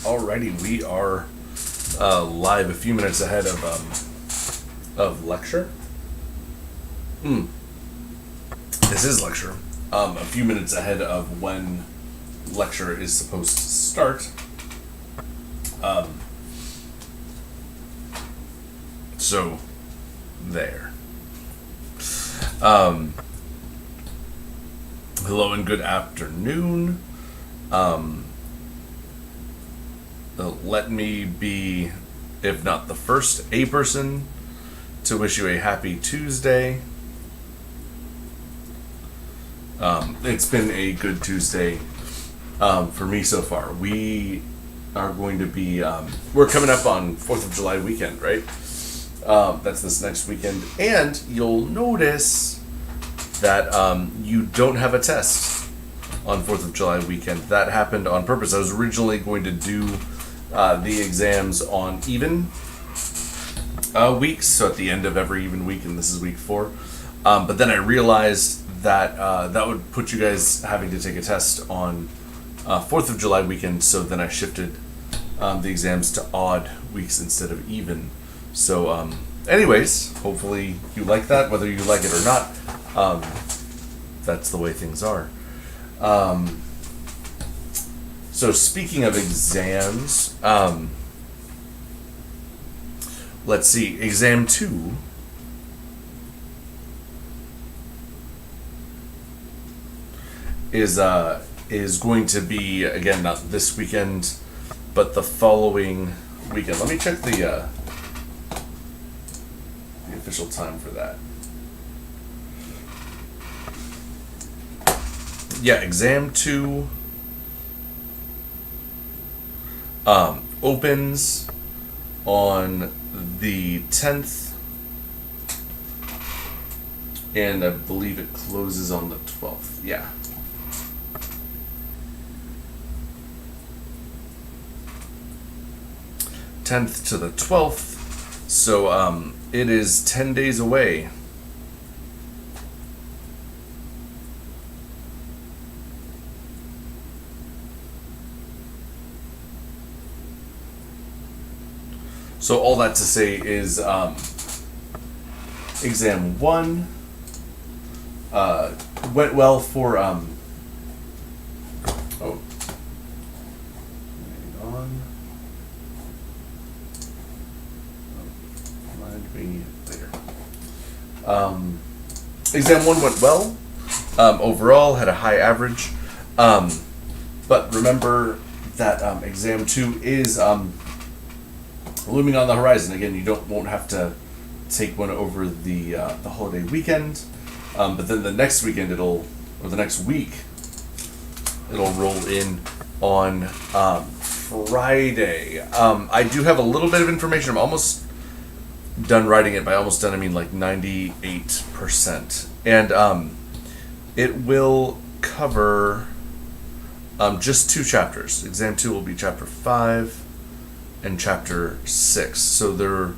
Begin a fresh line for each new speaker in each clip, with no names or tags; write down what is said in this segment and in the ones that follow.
Alrighty, we are live a few minutes ahead of lecture. This is lecture. A few minutes ahead of when lecture is supposed to start. So there. Hello and good afternoon. Let me be, if not the first, a person to wish you a happy Tuesday. It's been a good Tuesday for me so far. We are going to be, we're coming up on 4th of July weekend, right? That's this next weekend. And you'll notice that you don't have a test on 4th of July weekend. That happened on purpose. I was originally going to do the exams on even weeks, so at the end of every even week, and this is week 4. But then I realized that that would put you guys having to take a test on 4th of July weekend, so then I shifted the exams to odd weeks instead of even. So anyways, hopefully you like that, whether you like it or not. That's the way things are. So speaking of exams, let's see, exam 2 is going to be, again, not this weekend, but the following weekend. Let me check the official time for that. Yeah, exam 2 opens on the 10th, and I believe it closes on the 12th. Yeah. '10th to the 12th, so it is 10 days away. So all that to say is exam 1 went well for hang on. Remind me later. Exam 1 went well. Overall, had a high average. But remember that exam 2 is looming on the horizon. Again, you won't have to take one over the holiday weekend, but then the next weekend the next week, it'll roll in on Friday. I do have a little bit of information. I'm almost done writing it. By almost done, I mean like 98%, and it will cover just 2 chapters. Exam 2 will be chapter 5 and chapter 6. So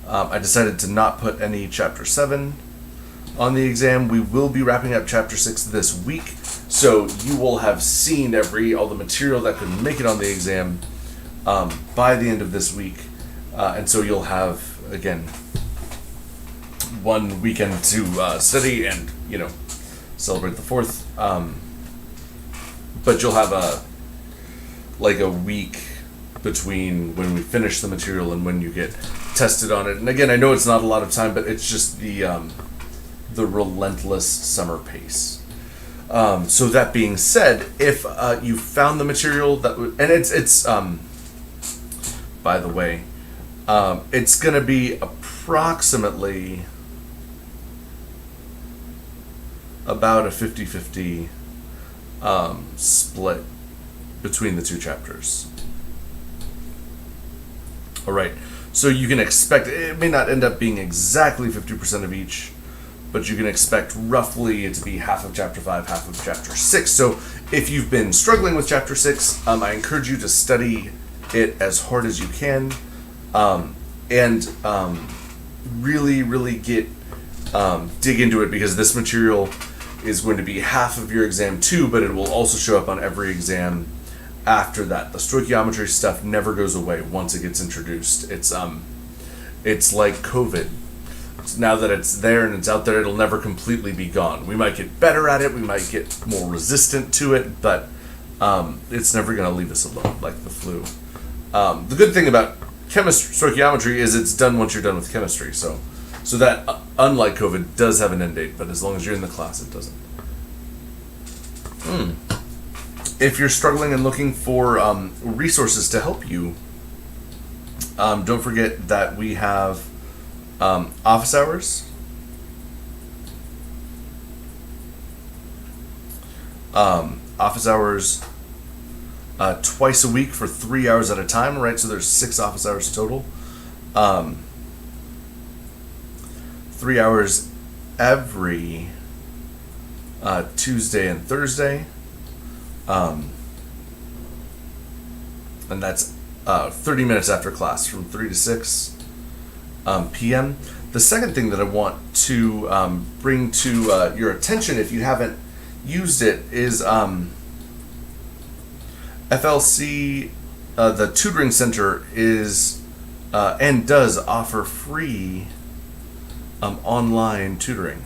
I decided to not put any chapter 7 on the exam. We will be wrapping up chapter 6 this week, so you will have seen all the material that could make it on the exam by the end of this week, and so you'll have, again, one weekend to study and celebrate the 4th, but you'll have a week between when we finish the material and when you get tested on it. And again, I know it's not a lot of time, but it's just the relentless summer pace. So that being said, if you found the material and it's by the way, it's going to be approximately about a 50-50 split between the 2 chapters. All right, so you can expect, it may not end up being exactly 50% of each, but you can expect roughly it to be half of chapter 5, half of chapter 6. So if you've been struggling with chapter 6, I encourage you to study it as hard as you can, and really, really dig into it, because this material is going to be half of your exam 2, but it will also show up on every exam after that. The stoichiometry stuff never goes away once it gets introduced. It's like COVID. Now that it's there and it's out there, it'll never completely be gone. We might get better at it, we might get more resistant to it, but it's never going to leave us alone, like the flu. The good thing about stoichiometry is it's done once you're done with chemistry, so that, unlike COVID, does have an end date, but as long as you're in the class, it doesn't. If you're struggling and looking for resources to help you, don't forget that we have office hours. Office hours twice a week for 3 hours at a time, right? So there's 6 office hours total. 3 hours every Tuesday and Thursday. And that's 30 minutes after class from 3 to 6 p.m. The second thing that I want to bring to your attention, if you haven't used it, is FLC, the tutoring center, is and does offer free online tutoring.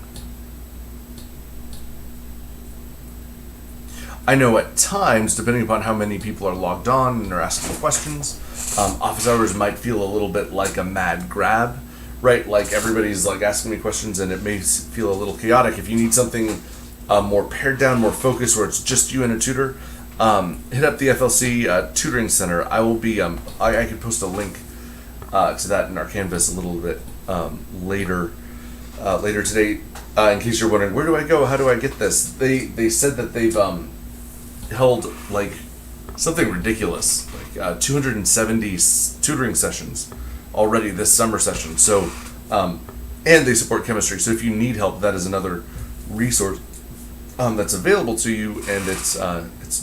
I know at times, depending upon how many people are logged on and are asking questions, office hours might feel a little bit like a mad grab, right? Like everybody's like asking me questions and it may feel a little chaotic. If you need something more pared down, more focused, where it's just you and a tutor, hit up the FLC Tutoring Center. I will be, I can post a link to that in our Canvas a little bit later today. In case you're wondering, where do I go? How do I get this? They said that they've held like something ridiculous, like 270 tutoring sessions already this summer session. So, and they support chemistry. So if you need help, that is another resource that's available to you, and it's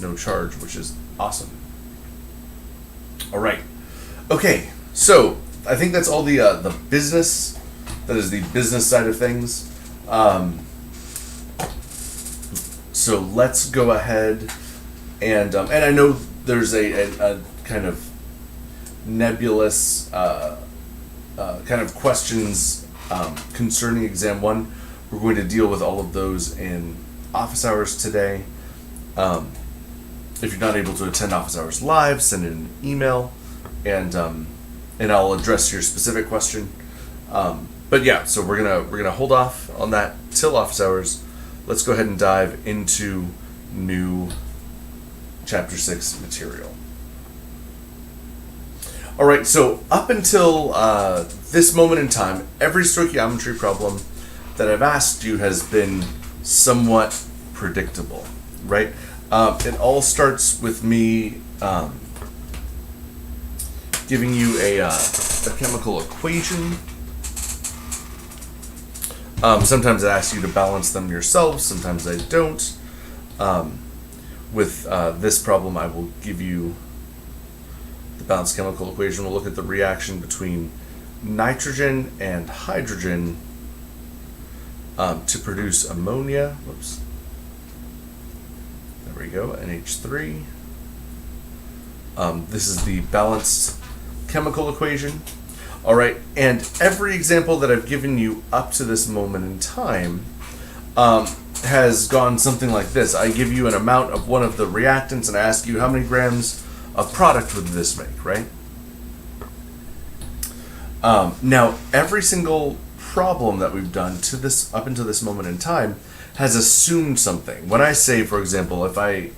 no charge, which is awesome. All right, okay. So I think that's all the business. That is the business side of things. So let's go ahead and I know there's a kind of nebulous kind of questions concerning exam 1. We're going to deal with all of those in office hours today. If you're not able to attend office hours live, send in an email, and I'll address your specific question. But yeah, so we're gonna hold off on that till office hours. Let's go ahead and dive into new chapter 6 material. All right, so up until this moment in time, every stoichiometry problem that I've asked you has been somewhat predictable, right? It all starts with me giving you a chemical equation. Sometimes I ask you to balance them yourselves, sometimes I don't. With this problem, I will give you the balanced chemical equation. We'll look at the reaction between nitrogen and hydrogen to produce ammonia. Whoops. There we go, NH3. This is the balanced chemical equation. All right, and every example that I've given you up to this moment in time has gone something like this. I give you an amount of one of the reactants and I ask you how many grams of product would this make, right? Now, every single problem that we've done to this up until this moment in time has assumed something. When I say, for example, if I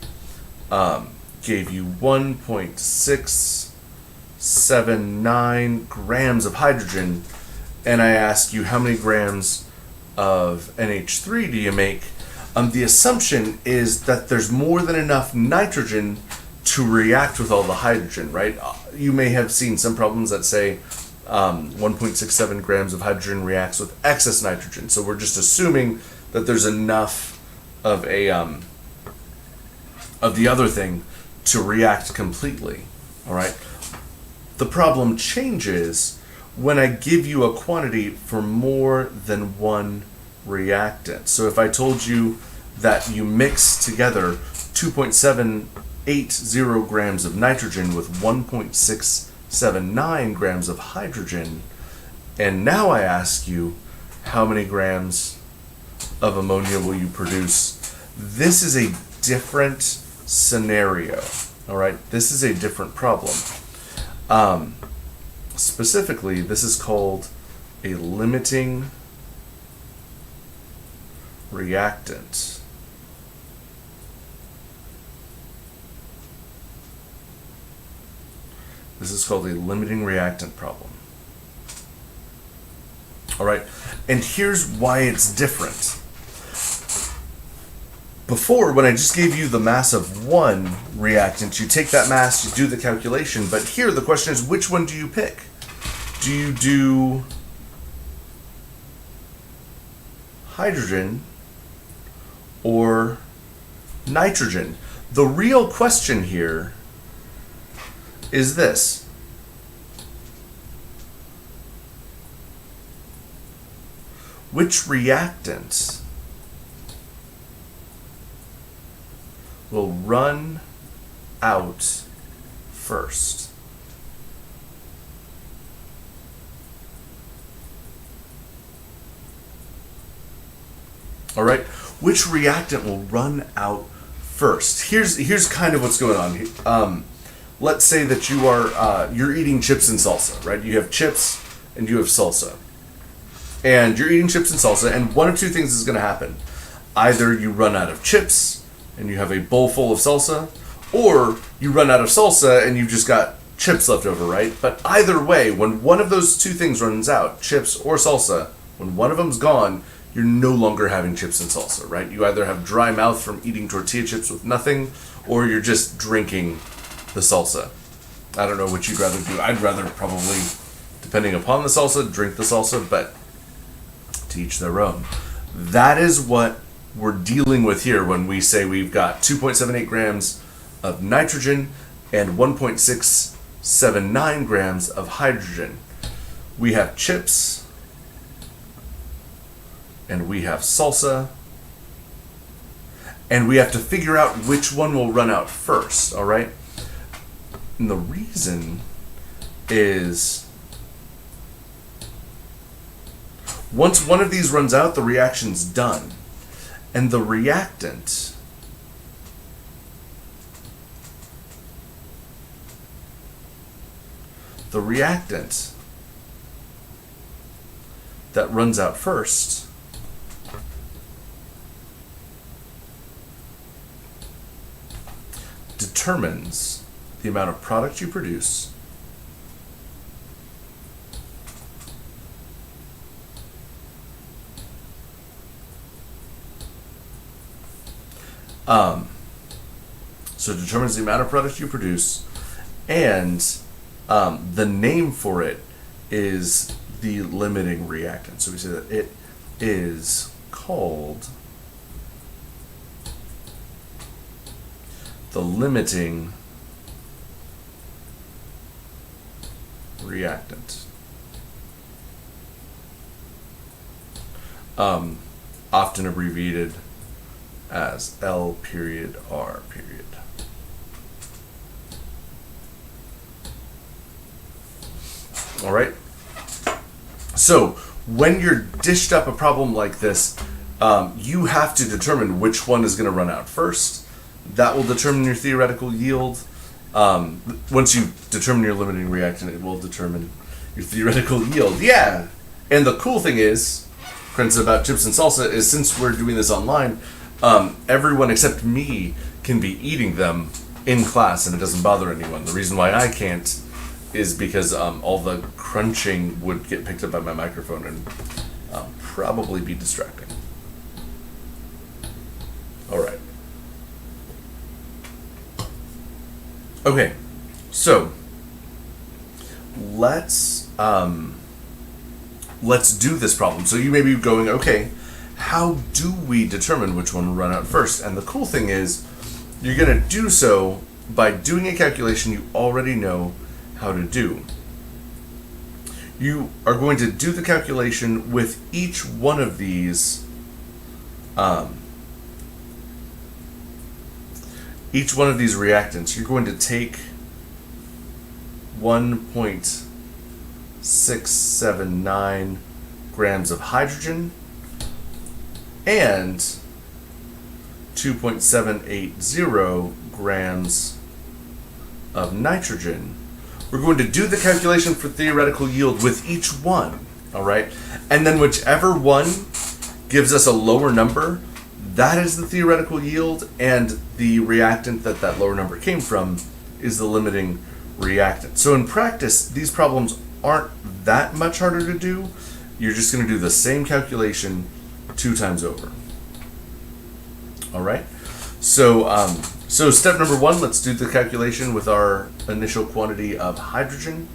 gave you 1.679 grams of hydrogen and I ask you how many grams of NH3 do you make, the assumption is that there's more than enough nitrogen to react with all the hydrogen, right? You may have seen some problems that say 1.67 grams of hydrogen reacts with excess nitrogen. So we're just assuming that there's enough of a of the other thing to react completely. All right. The problem changes when I give you a quantity for more than one reactant. So if I told you that you mix together 2.7 0.80 grams of nitrogen with 1.679 grams of hydrogen. And now I ask you, how many grams of ammonia will you produce? This is a different scenario. All right, this is a different problem. Specifically, this is called a limiting reactant. This is called a limiting reactant problem. All right, and here's why it's different. Before, when I just gave you the mass of one reactant, you take that mass, you do the calculation, but here the question is, which one do you pick? Do you do hydrogen or nitrogen? The real question here is this. Which reactant will run out first? All right, which reactant will run out first? Here's kind of what's going on. Let's say that you're eating chips and salsa, right? You have chips and you have salsa, and you're eating chips and salsa, and one of two things is going to happen: either you run out of chips and you have a bowl full of salsa, or you run out of salsa and you've just got chips left over, right? But either way, when one of those two things runs out, chips or salsa, when one of them's gone, you're no longer having chips and salsa, right? You either have dry mouth from eating tortilla chips with nothing, or you're just drinking the salsa. I don't know what you'd rather do. I'd rather probably, depending upon the salsa, drink the salsa, but to each their own. That is what we're dealing with here when we say we've got 2.78 grams of nitrogen and 1.679 grams of hydrogen. We have chips and we have salsa, and we have to figure out which one will run out first, all right? And the reason is, once one of these runs out, the reaction's done. And the reactant that runs out first determines the amount of product you produce so it determines the amount of product you produce, and the name for it is the limiting reactant. So we say that it is called the limiting reactant. Often abbreviated as L period R period. All right. So when you're dished up a problem like this, you have to determine which one is going to run out first. That will determine your theoretical yield. Once you determine your limiting reactant, it will determine your theoretical yield. Yeah. And the cool thing is, for instance, about chips and salsa, is since we're doing this online, everyone except me can be eating them in class and it doesn't bother anyone. The reason why I can't is because all the crunching would get picked up by my microphone and probably be distracting. All right. Okay, so let's do this problem. So you may be going, okay, how do we determine which one will run out first? And the cool thing is, you're going to do so by doing a calculation you already know how to do. You are going to do the calculation with each one of these each one of these reactants, you're going to take 1.679 grams of hydrogen and 2.780 grams of nitrogen. We're going to do the calculation for theoretical yield with each one, all right? And then whichever one gives us a lower number, that is the theoretical yield, and the reactant that that lower number came from is the limiting reactant. So in practice, these problems aren't that much harder to do. You're just going to do the same calculation 2 times over. All right? So step number 1, let's do the calculation with our initial quantity of hydrogen.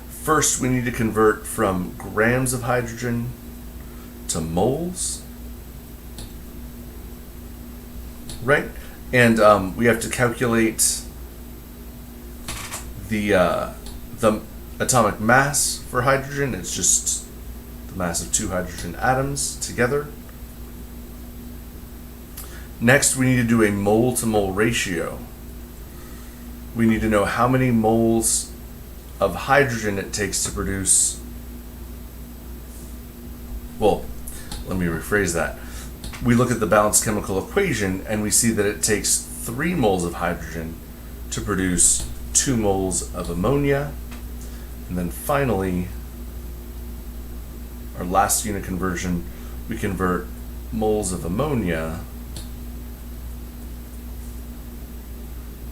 First, we need to convert from grams of hydrogen to moles. Right? And we have to calculate the atomic mass for hydrogen. It's just the mass of 2 hydrogen atoms together. Next, we need to do a mole-to-mole ratio. We need to know how many moles of hydrogen it takes to produce. Well, let me rephrase that. We look at the balanced chemical equation and we see that it takes 3 moles of hydrogen to produce 2 moles of ammonia. And then finally, our last unit conversion, we convert moles of ammonia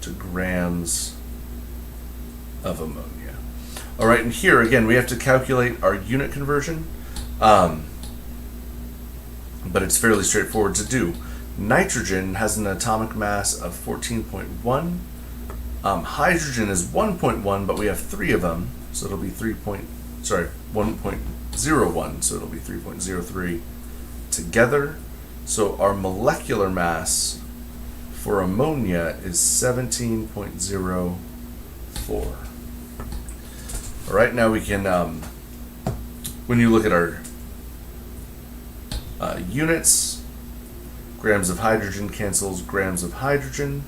to grams of ammonia. All right, and here again, we have to calculate our unit conversion. But it's fairly straightforward to do. Nitrogen has an atomic mass of 14.1. Hydrogen is 1.1, but we have 3 of them, so it'll be 1.01, so it'll be 3.03 together. So our molecular mass for ammonia is 17.04. All right, now we can, when you look at our units, grams of hydrogen cancels grams of hydrogen,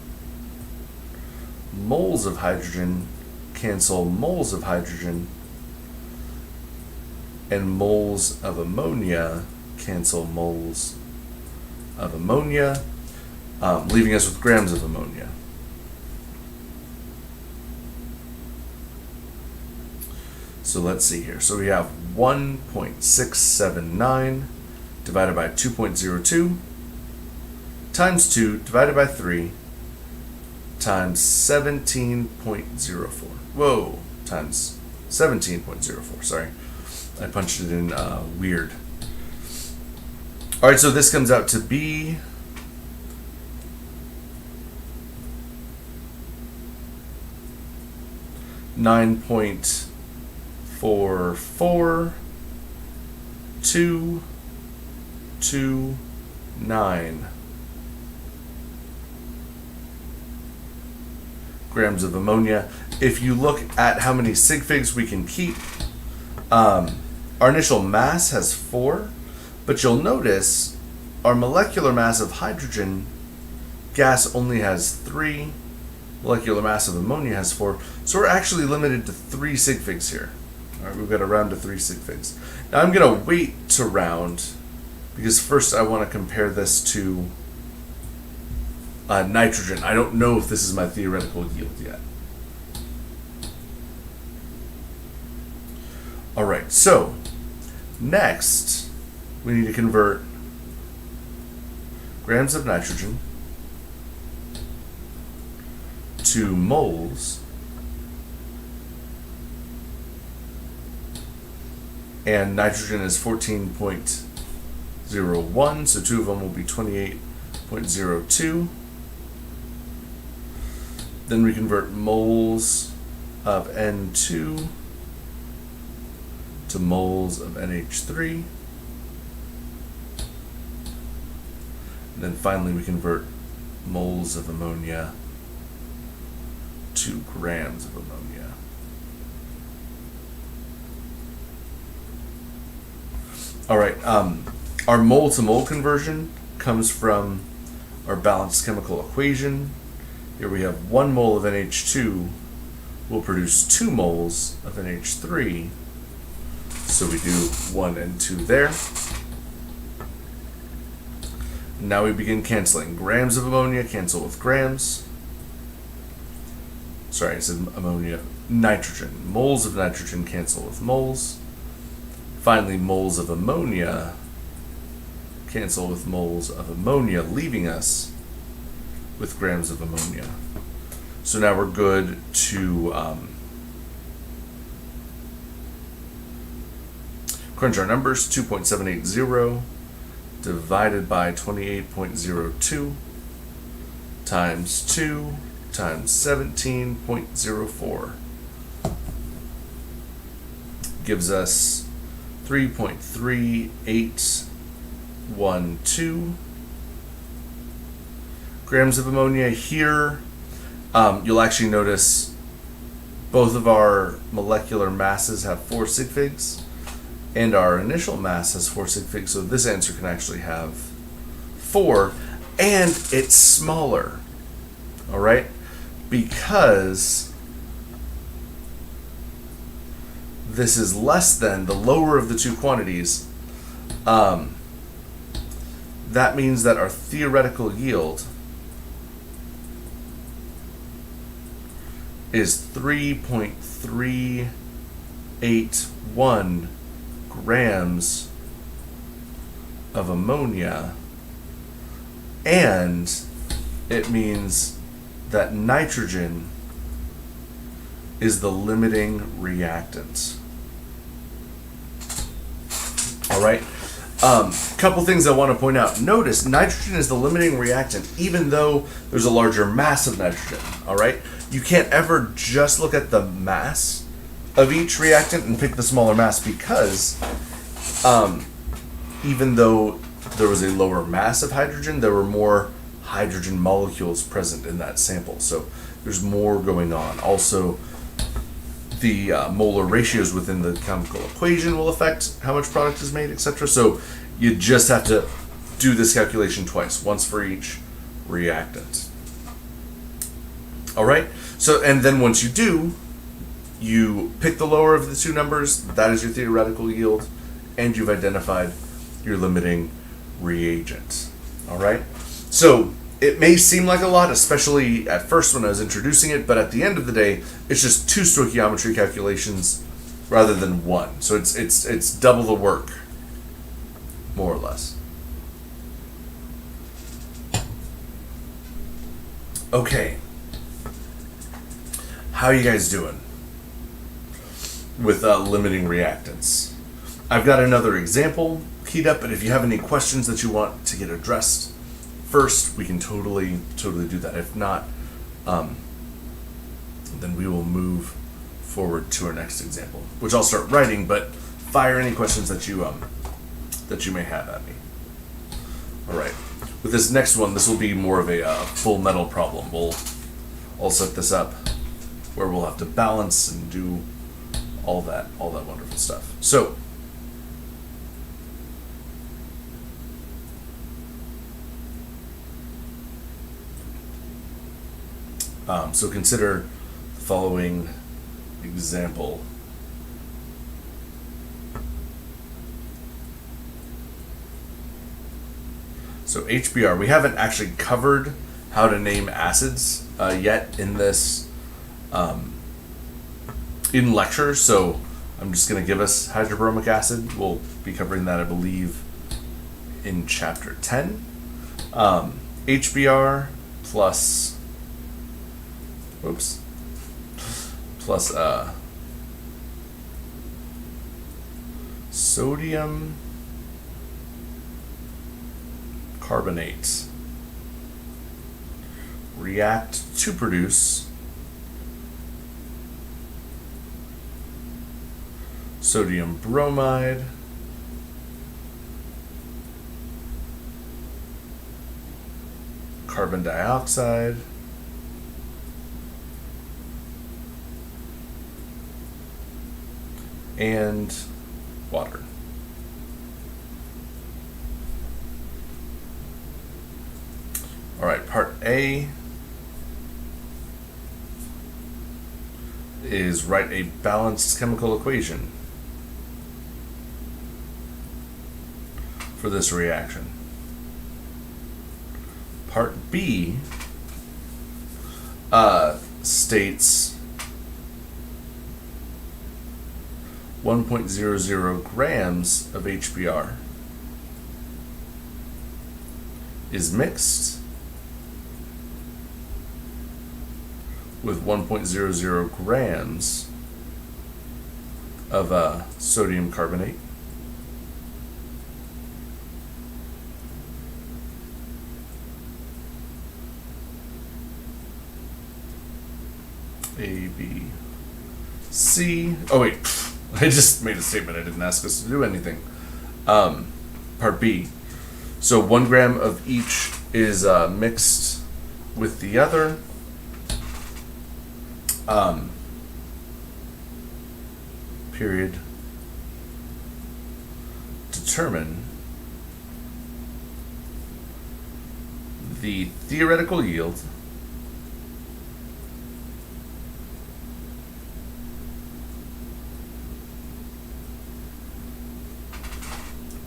moles of hydrogen cancel moles of hydrogen, and moles of ammonia cancel moles of ammonia, leaving us with grams of ammonia. So let's see here. So we have 1.679 divided by 2.02 times 2 divided by 3 times 17.04. Whoa, times 17.04, sorry. I punched it in weird. All right, so this comes out to be 9.44229 grams of ammonia. If you look at how many sig figs we can keep, our initial mass has 4, but you'll notice our molecular mass of hydrogen gas only has 3, molecular mass of ammonia has 4, so we're actually limited to 3 sig figs here. All right, we've got to round to 3 sig figs. Now I'm going to wait to round because first I want to compare this to nitrogen. I don't know if this is my theoretical yield yet. All right, so next we need to convert grams of nitrogen to moles, and nitrogen is 14.01, so 2 of them will be 28.02. Then we convert moles of N2 to moles of NH3. And then finally we convert moles of ammonia to grams of ammonia. All right, our mole to mole conversion comes from our balanced chemical equation. Here we have 1 mole of NH2 will produce 2 moles of NH3. So we do 1 and 2 there. Now we begin canceling. Grams of ammonia cancel with grams. Sorry, I said ammonia. Nitrogen. Moles of nitrogen cancel with moles. Finally, moles of ammonia cancel with moles of ammonia, leaving us with grams of ammonia. So now we're good to crunch our numbers. 2.780 divided by 28.02 times 2 times 17.04 gives us 3.3812 grams of ammonia. Here, you'll actually notice both of our molecular masses have 4 sig figs, and our initial mass has 4 sig figs, so this answer can actually have 4, and it's smaller, all right? Because this is less than the lower of the two quantities, that means that our theoretical yield is 3.381 grams of ammonia, and it means that nitrogen is the limiting reactant. All right. Couple things I want to point out. Notice nitrogen is the limiting reactant, even though there's a larger mass of nitrogen. All right. You can't ever just look at the mass of each reactant and pick the smaller mass, because even though there was a lower mass of hydrogen, there were more hydrogen molecules present in that sample. So there's more going on. Also, the molar ratios within the chemical equation will affect how much product is made, etc. So you just have to do this calculation twice, once for each reactant. All right. So, and then once you do, you pick the lower of the two numbers. That is your theoretical yield, and you've identified your limiting reagent. All right. So it may seem like a lot, especially at first when I was introducing it, but at the end of the day, it's just 2 stoichiometry calculations rather than 1. So it's double the work, more or less. Okay. How are you guys doing with limiting reactants? I've got another example keyed up, but if you have any questions that you want to get addressed first, we can totally do that. If not, then we will move forward to our next example, which I'll start writing, but fire any questions that you may have at me. All right. With this next one, this will be more of a full metal problem. I'll set this up where we'll have to balance and do all that wonderful stuff. So, consider the following example. So HBr, we haven't actually covered how to name acids yet in this in lecture, so I'm just going to give us hydrobromic acid. We'll be covering that, I believe, in chapter 10. HBr plus sodium carbonate react to produce sodium bromide carbon dioxide and water. All right, part A, is write a balanced chemical equation for this reaction. Part B states 1.00 grams of HBr is mixed with 1.00 grams of sodium carbonate. A, B, C. Oh wait, I just made a statement. I didn't ask us to do anything. Part B. So 1 gram of each is mixed with the other. Period. Determine the theoretical yield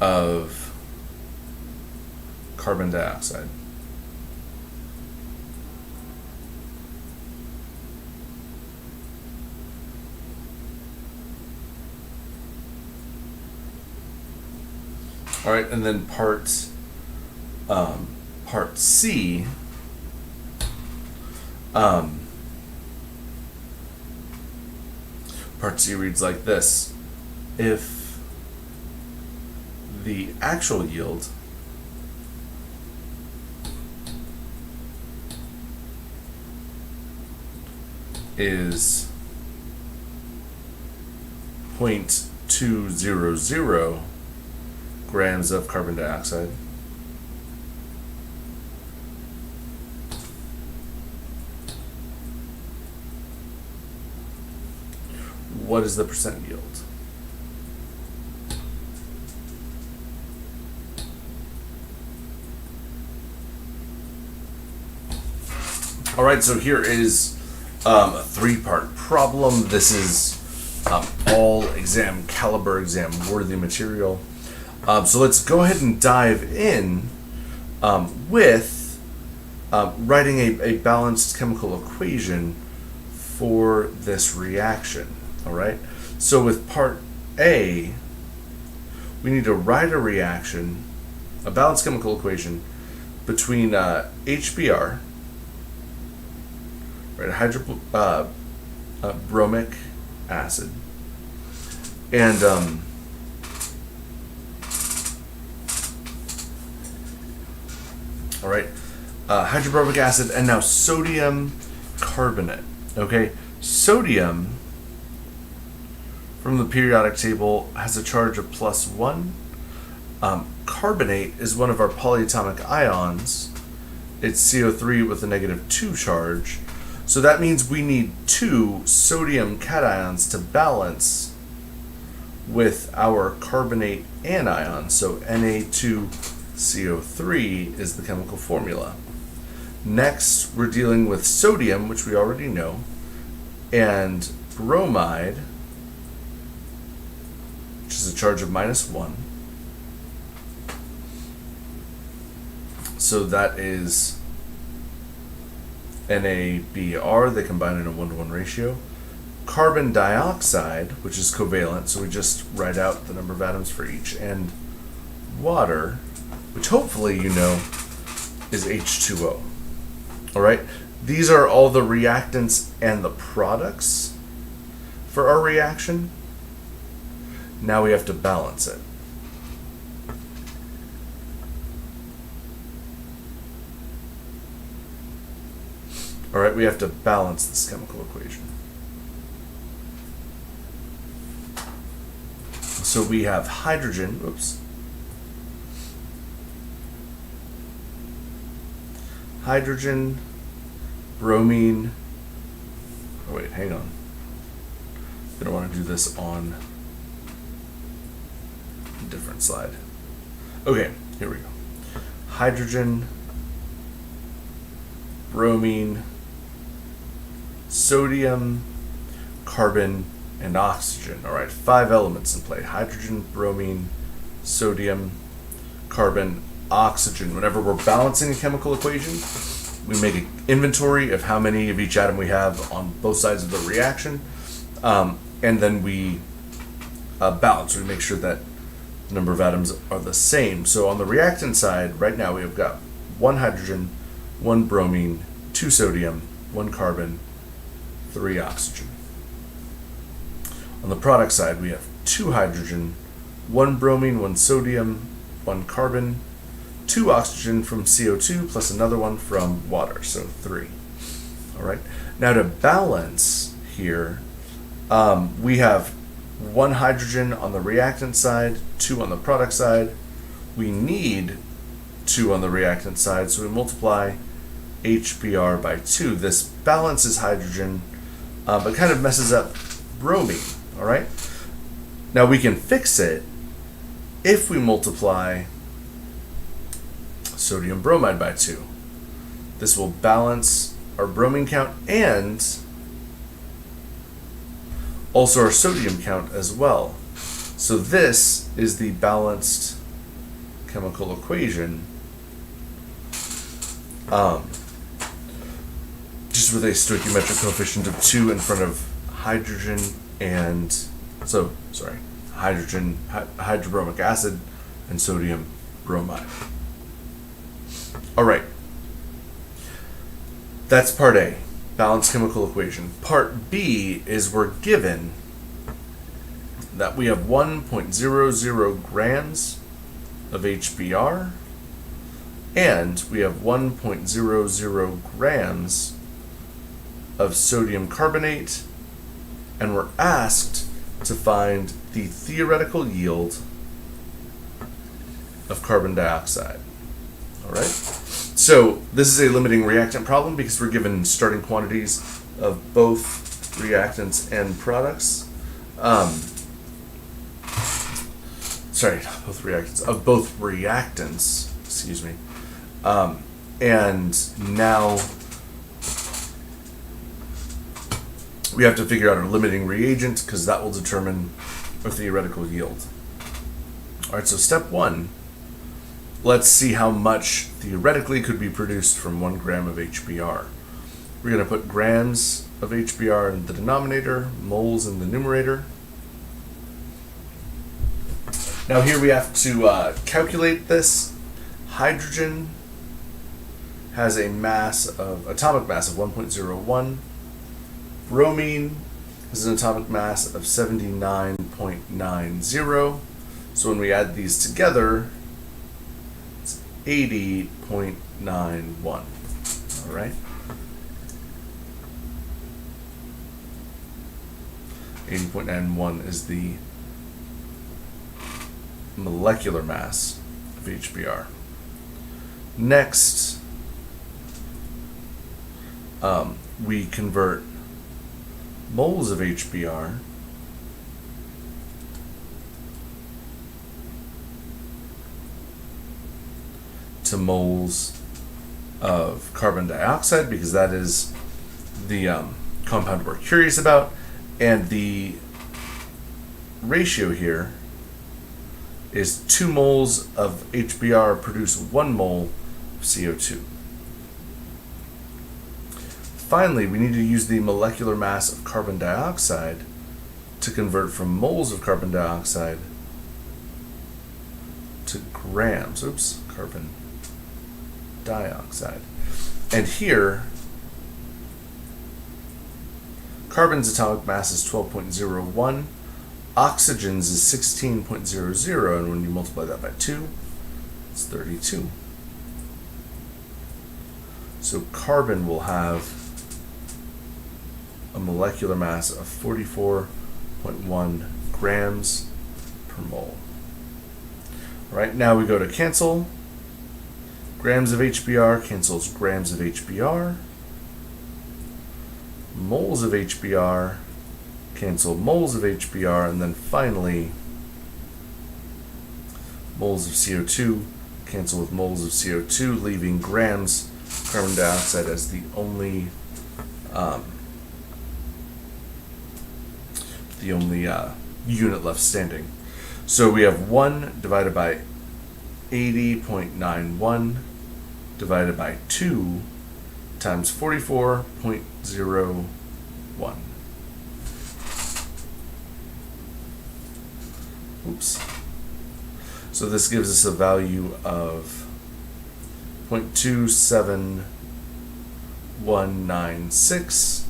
of carbon dioxide. All right, and then part C. Part C reads like this: if the actual yield is 0.200 grams of carbon dioxide, what is the percent yield? All right, so here is a 3-part problem. This is all exam caliber, exam worthy material. So let's go ahead and dive in with writing a balanced chemical equation for this reaction. All right. So with part A, we need to write a reaction, a balanced chemical equation between HBr, right, bromic acid, and all right, hydrobromic acid, and now sodium carbonate. Okay, sodium from the periodic table has a charge of +1. Carbonate is one of our polyatomic ions. It's CO3 with a -2 charge. So that means we need 2 sodium cations to balance with our carbonate anion. So Na2CO3 is the chemical formula. Next, we're dealing with sodium, which we already know, and bromide, which is a charge of -1. So that is NaBr, they combine in a 1-to-1 ratio. Carbon dioxide, which is covalent, so we just write out the number of atoms for each, and water, which hopefully you know is H2O. All right, these are all the reactants and the products for our reaction. Now we have to balance it. All right, we have to balance this chemical equation. So we have hydrogen, hydrogen, bromine, oh wait, hang on. I don't want to do this on a different slide. Okay, here we go. Hydrogen, bromine, sodium, carbon, and oxygen. All right, 5 elements in play: hydrogen, bromine, sodium, carbon, oxygen. Whenever we're balancing a chemical equation, we make an inventory of how many of each atom we have on both sides of the reaction, and then we balance. We make sure that the number of atoms are the same. So on the reactant side, right now we've got 1 hydrogen, 1 bromine, 2 sodium, 1 carbon, 3 oxygen. On the product side, we have 2 hydrogen, 1 bromine, 1 sodium, 1 carbon, 2 oxygen from CO2 plus another one from water, so 3. All right. Now to balance here, we have 1 hydrogen on the reactant side, 2 on the product side. We need 2 on the reactant side, so we multiply HBr by 2. This balances hydrogen, but kind of messes up bromine. All right. Now we can fix it if we multiply sodium bromide by 2. This will balance our bromine count and also our sodium count as well. So this is the balanced chemical equation, just with a stoichiometric coefficient of 2 in front of hydrogen and hydrobromic acid and sodium bromide. All right, that's part A, balanced chemical equation. Part B is we're given that we have 1.00 grams of HBr and we have 1.00 grams of sodium carbonate, and we're asked to find the theoretical yield of carbon dioxide. All right. So this is a limiting reactant problem because we're given starting quantities of both reactants and products. Of both reactants, excuse me. And now we have to figure out our limiting reagent because that will determine our theoretical yield. All right, so step 1. Let's see how much theoretically could be produced from 1 gram of HBr. We're going to put grams of HBr in the denominator, moles in the numerator. Now here we have to calculate this. Hydrogen has a atomic mass of 1.01. Bromine has an atomic mass of 79.90. So when we add these together, 80.91. All right. 80.91 is the molecular mass of HBr. Next, we convert moles of HBr to moles of carbon dioxide because that is the compound we're curious about, and the ratio here is 2 moles of HBr produce 1 mole of CO2. Finally, we need to use the molecular mass of carbon dioxide to convert from moles of carbon dioxide to grams. Carbon dioxide. And here, carbon's atomic mass is 12.01, oxygen's is 16.00, and when you multiply that by 2, it's 32. So carbon will have a molecular mass of 44.1 grams per mole. All right, now we go to cancel. Grams of HBr cancels grams of HBr. Moles of HBr cancel moles of HBr, and then finally moles of CO2 cancel with moles of CO2, leaving grams of carbon dioxide as the only the only unit left standing. So we have 1 divided by 80.91 divided by 2 times 44.01. Oops. So this gives us a value of 0.27196.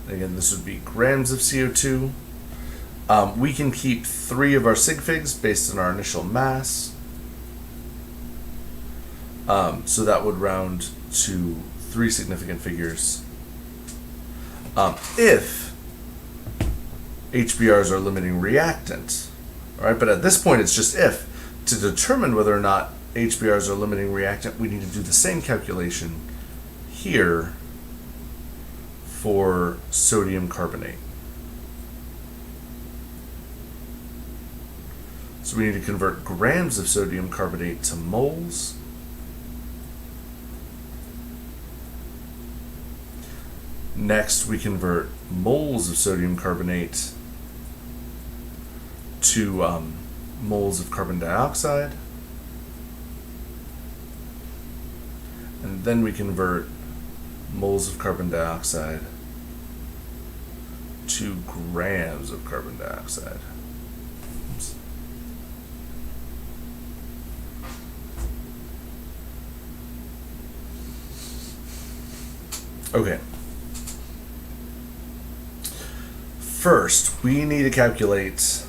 Again, this would be grams of CO2. We can keep 3 of our sig figs based on our initial mass. So that would round to 3 significant figures. If HBr is our limiting reactant, all right, but at this point it's just if. To determine whether or not HBr is our limiting reactant, we need to do the same calculation here for sodium carbonate. So we need to convert grams of sodium carbonate to moles. Next, we convert moles of sodium carbonate to moles of carbon dioxide. And then we convert moles of carbon dioxide to grams of carbon dioxide. Oops. Okay. First, we need to calculate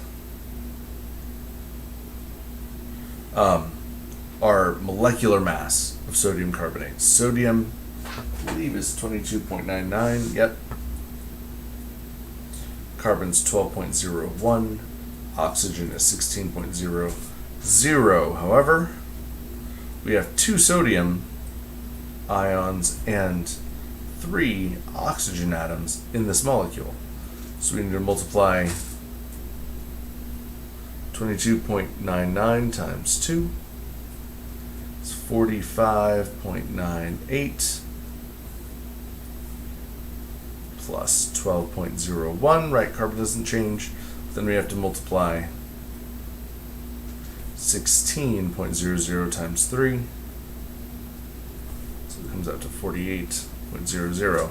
our molecular mass of sodium carbonate. Sodium, I believe, is 22.99. Yep. Carbon's 12.01. Oxygen is 16.00. However, we have 2 sodium ions and 3 oxygen atoms in this molecule. So we need to multiply 22.99 times 2. It's 45.98 plus 12.01. Right, carbon doesn't change. Then we have to multiply 16.00 times 3. So it comes out to 48.00.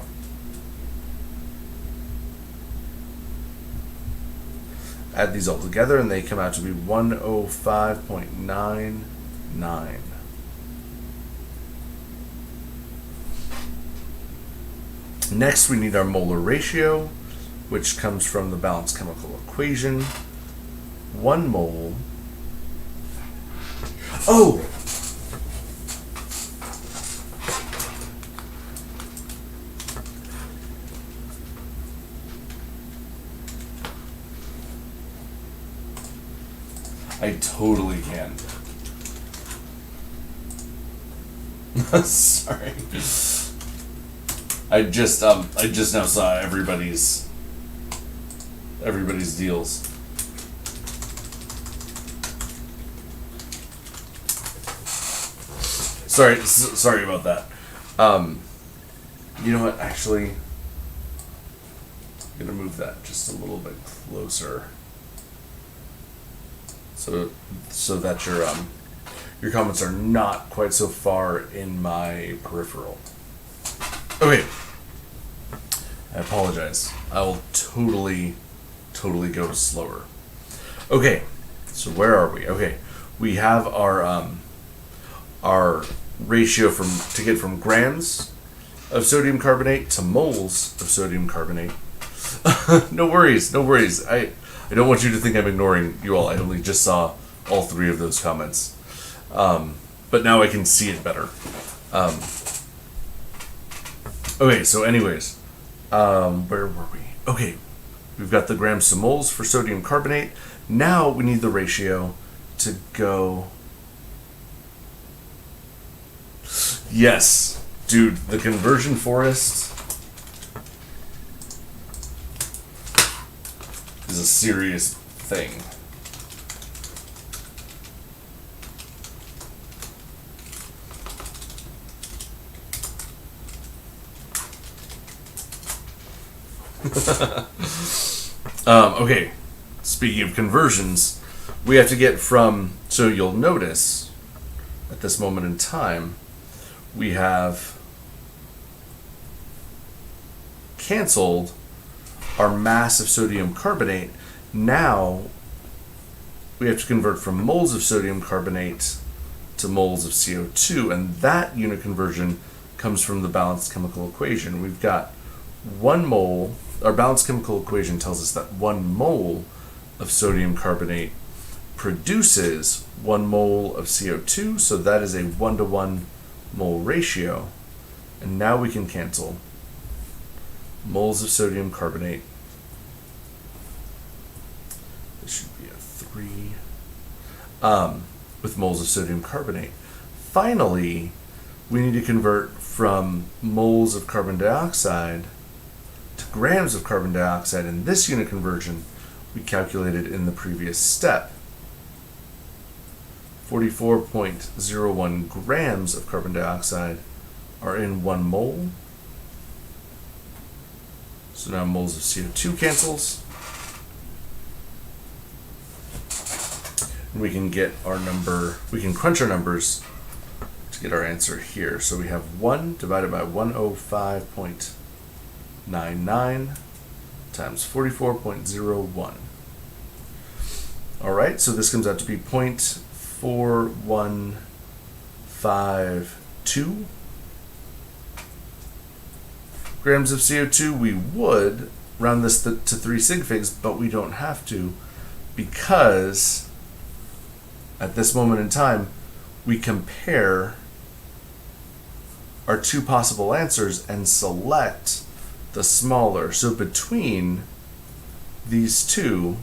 Add these all together and they come out to be 105.99. Next, we need our molar ratio, which comes from the balanced chemical equation. 1 mole. Oh! I totally can. Sorry. I just now saw everybody's deals. Sorry about that. You know what? Actually, I'm gonna move that just a little bit closer, so that your comments are not quite so far in my peripheral. Okay. I apologize. I will totally go slower. Okay. So where are we? Okay. We have our ratio to get from grams of sodium carbonate to moles of sodium carbonate. No worries. I don't want you to think I'm ignoring you all. I only just saw all 3 of those comments. But now I can see it better. Okay, so anyways, where were we? Okay, we've got the grams to moles for sodium carbonate. Now we need the ratio to go... Yes, dude, the conversion forest is a serious thing. Okay, speaking of conversions, we have to get from, so you'll notice at this moment in time, we have canceled our mass of sodium carbonate. Now we have to convert from moles of sodium carbonate to moles of CO2, and that unit conversion comes from the balanced chemical equation. We've got 1 mole, our balanced chemical equation tells us that 1 mole of sodium carbonate produces 1 mole of CO2, so that is a 1-to-1 mole ratio. And now we can cancel moles of sodium carbonate. This should be a 3. With moles of sodium carbonate. Finally, we need to convert from moles of carbon dioxide to grams of carbon dioxide, and this unit conversion we calculated in the previous step. 44.01 grams of carbon dioxide are in 1 mole. So now moles of CO2 cancels. And we can get our number, we can crunch our numbers to get our answer here. So we have 1 divided by 105.99 times 44.01. All right, so this comes out to be 0.4152 grams of CO2. We would round this to 3 sig figs, but we don't have to, because at this moment in time, we compare our 2 possible answers and select the smaller. So between these 2,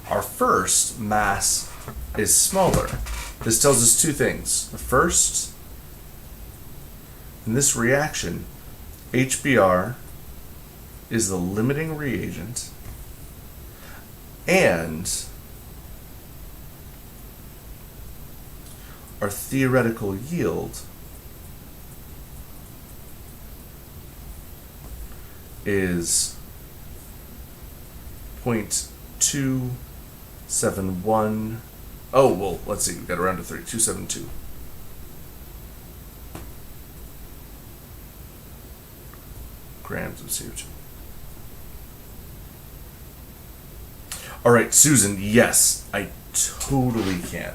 our first mass is smaller. This tells us 2 things. The first, in this reaction, HBr is the limiting reagent, and our theoretical yield is 0.271. Oh, well, let's see, we've got to round to 3, 272. Grams of CO2. All right, Susan, yes, I totally can.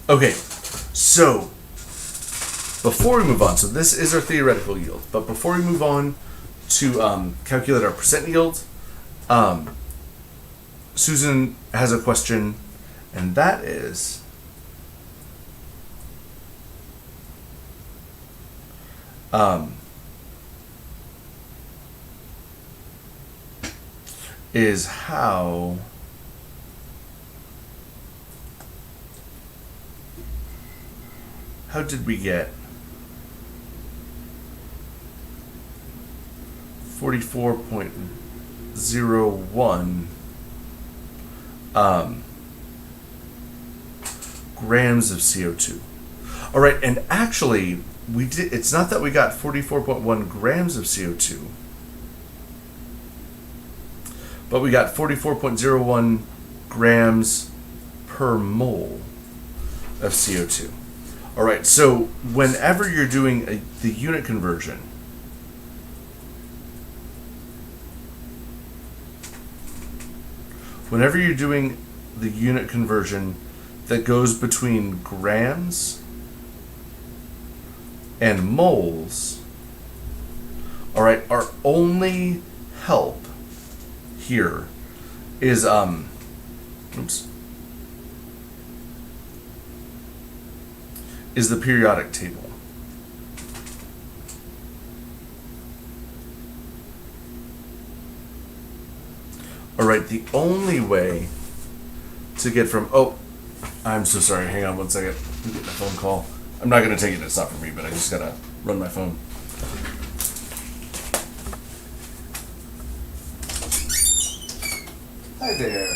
Okay, so before we move on, so this is our theoretical yield, but before we move on to calculate our percent yield, Susan has a question, and that is, how did we get 44.01 grams of CO2? All right, and actually, we did. It's not that we got 44.1 grams of CO2, but we got 44.01 grams per mole of CO2. All right, so whenever you're doing the unit conversion, that goes between grams and moles, all right, our only help here is is the periodic table. All right, the only way to get from, oh, I'm so sorry, hang on one second. I'm getting a phone call. I'm not going to take it, it's not for me, but I just got to run my phone. Hi there.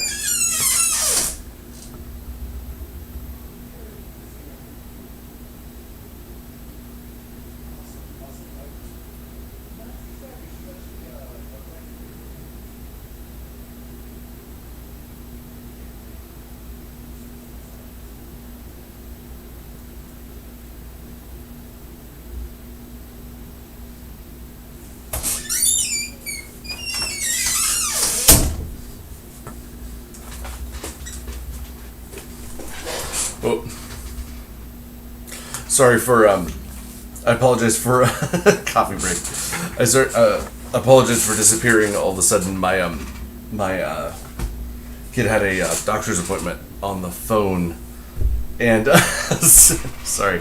Oh, sorry for I apologize for coffee break. Apologize for disappearing. All of a sudden, my kid had a doctor's appointment on the phone, and sorry,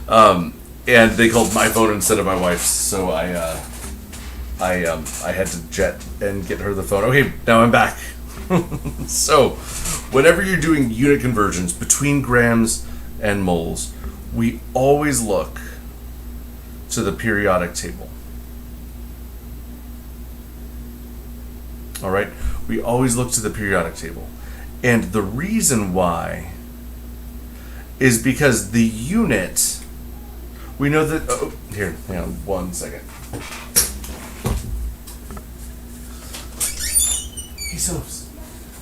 and they called my phone instead of my wife's, so I had to jet and get her the phone. Okay, now I'm back. So, whenever you're doing unit conversions between grams and moles, we always look to the periodic table. All right? We always look to the periodic table. And the reason why is because the unit, we know that, here, hang on 1 second. Hey, Soaps.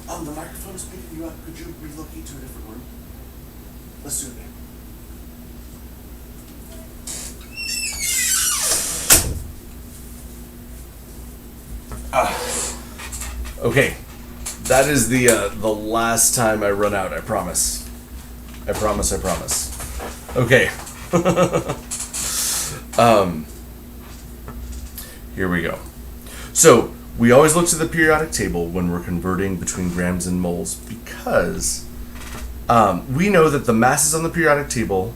The microphone's picking you up. Could you relocate to a different room? Let's do it now. Okay. That is the last time I run out, I promise. I promise. Okay. Here we go. So, we always look to the periodic table when we're converting between grams and moles because we know that the masses on the periodic table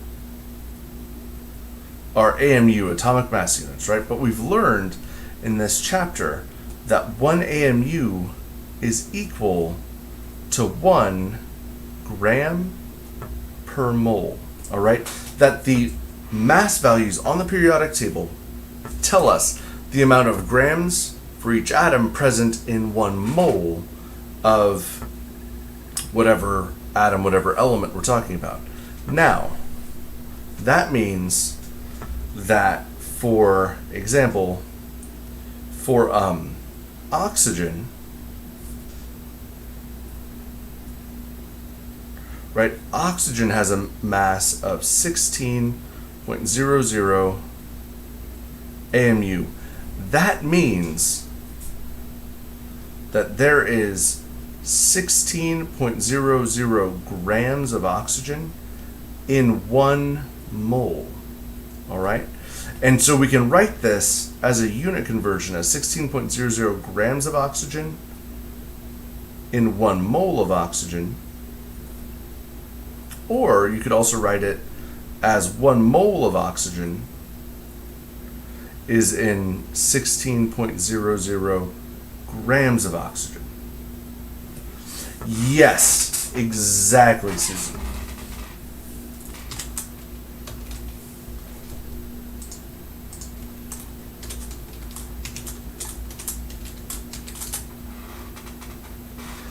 are AMU, atomic mass units, right? But we've learned in this chapter that 1 AMU is equal to 1 gram per mole, all right? That the mass values on the periodic table tell us the amount of grams for each atom present in 1 mole of whatever atom, whatever element we're talking about. Now, that means that, for example, for oxygen, right? Oxygen has a mass of 16.00 AMU. That means that there is 16.00 grams of oxygen in 1 mole. All right? And so we can write this as a unit conversion as 16.00 grams of oxygen in 1 mole of oxygen. Or you could also write it as 1 mole of oxygen is in 16.00 grams of oxygen. Yes, exactly, Susan.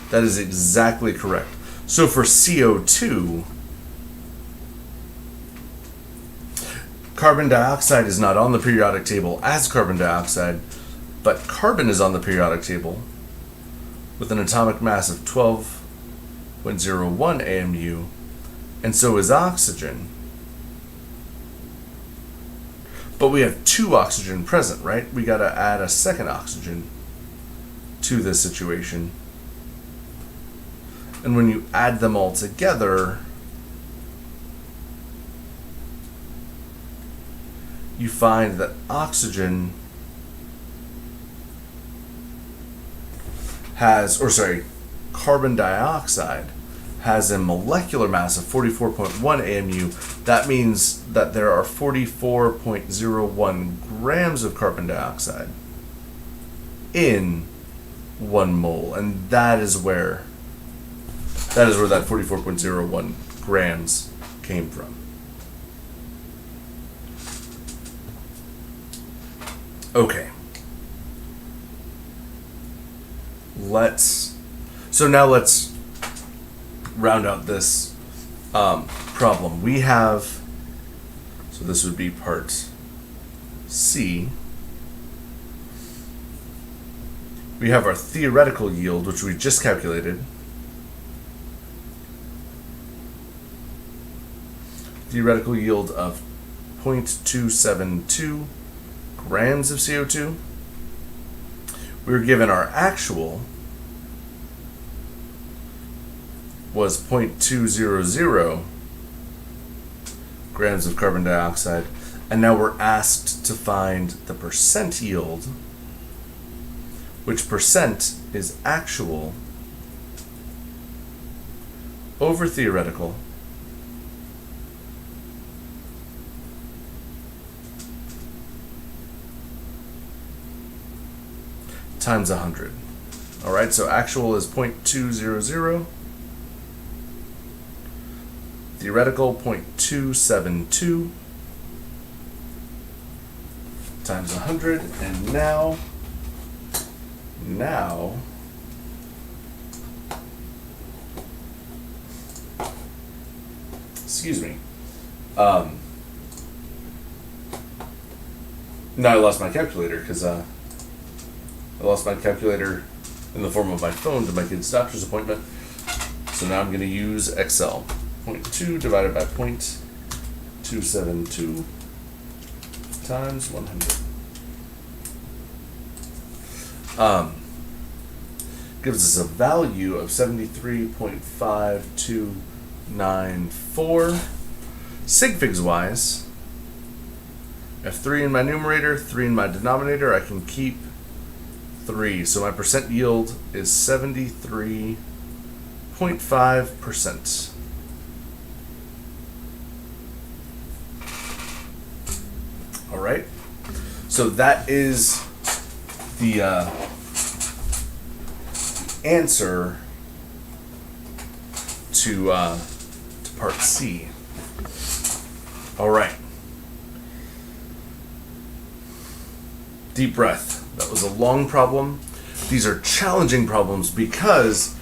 That is exactly correct. So for CO2, carbon dioxide is not on the periodic table as carbon dioxide, but carbon is on the periodic table with an atomic mass of 12.01 AMU, and so is oxygen. But we have 2 oxygen present, right? We gotta add a second oxygen to this situation. And when you add them all together, you find that oxygen carbon dioxide has a molecular mass of 44.1 AMU. That means that there are 44.01 grams of carbon dioxide in 1 mole, and that is where that 44.01 grams came from. Okay. So now let's round out this problem. We have, so this would be part C. We have our theoretical yield, which we just calculated. Theoretical yield of 0.272 grams of CO2. We were given our actual was 0.200 grams of carbon dioxide, and now we're asked to find the percent yield, which percent is actual over theoretical times 100. All right, so actual is 0.200, theoretical 0.272 times 100, and now, excuse me, now I lost my calculator because I lost my calculator in the form of my phone to my kid's doctor's appointment. So now I'm going to use Excel. 0.2 divided by 0.272 times 100. Gives us a value of 73.5294. Sig figs wise, I have 3 in my numerator, 3 in my denominator. I can keep 3. So my percent yield is 73.5%. All right. So that is the answer to part C. All right. Deep breath. That was a long problem. These are challenging problems because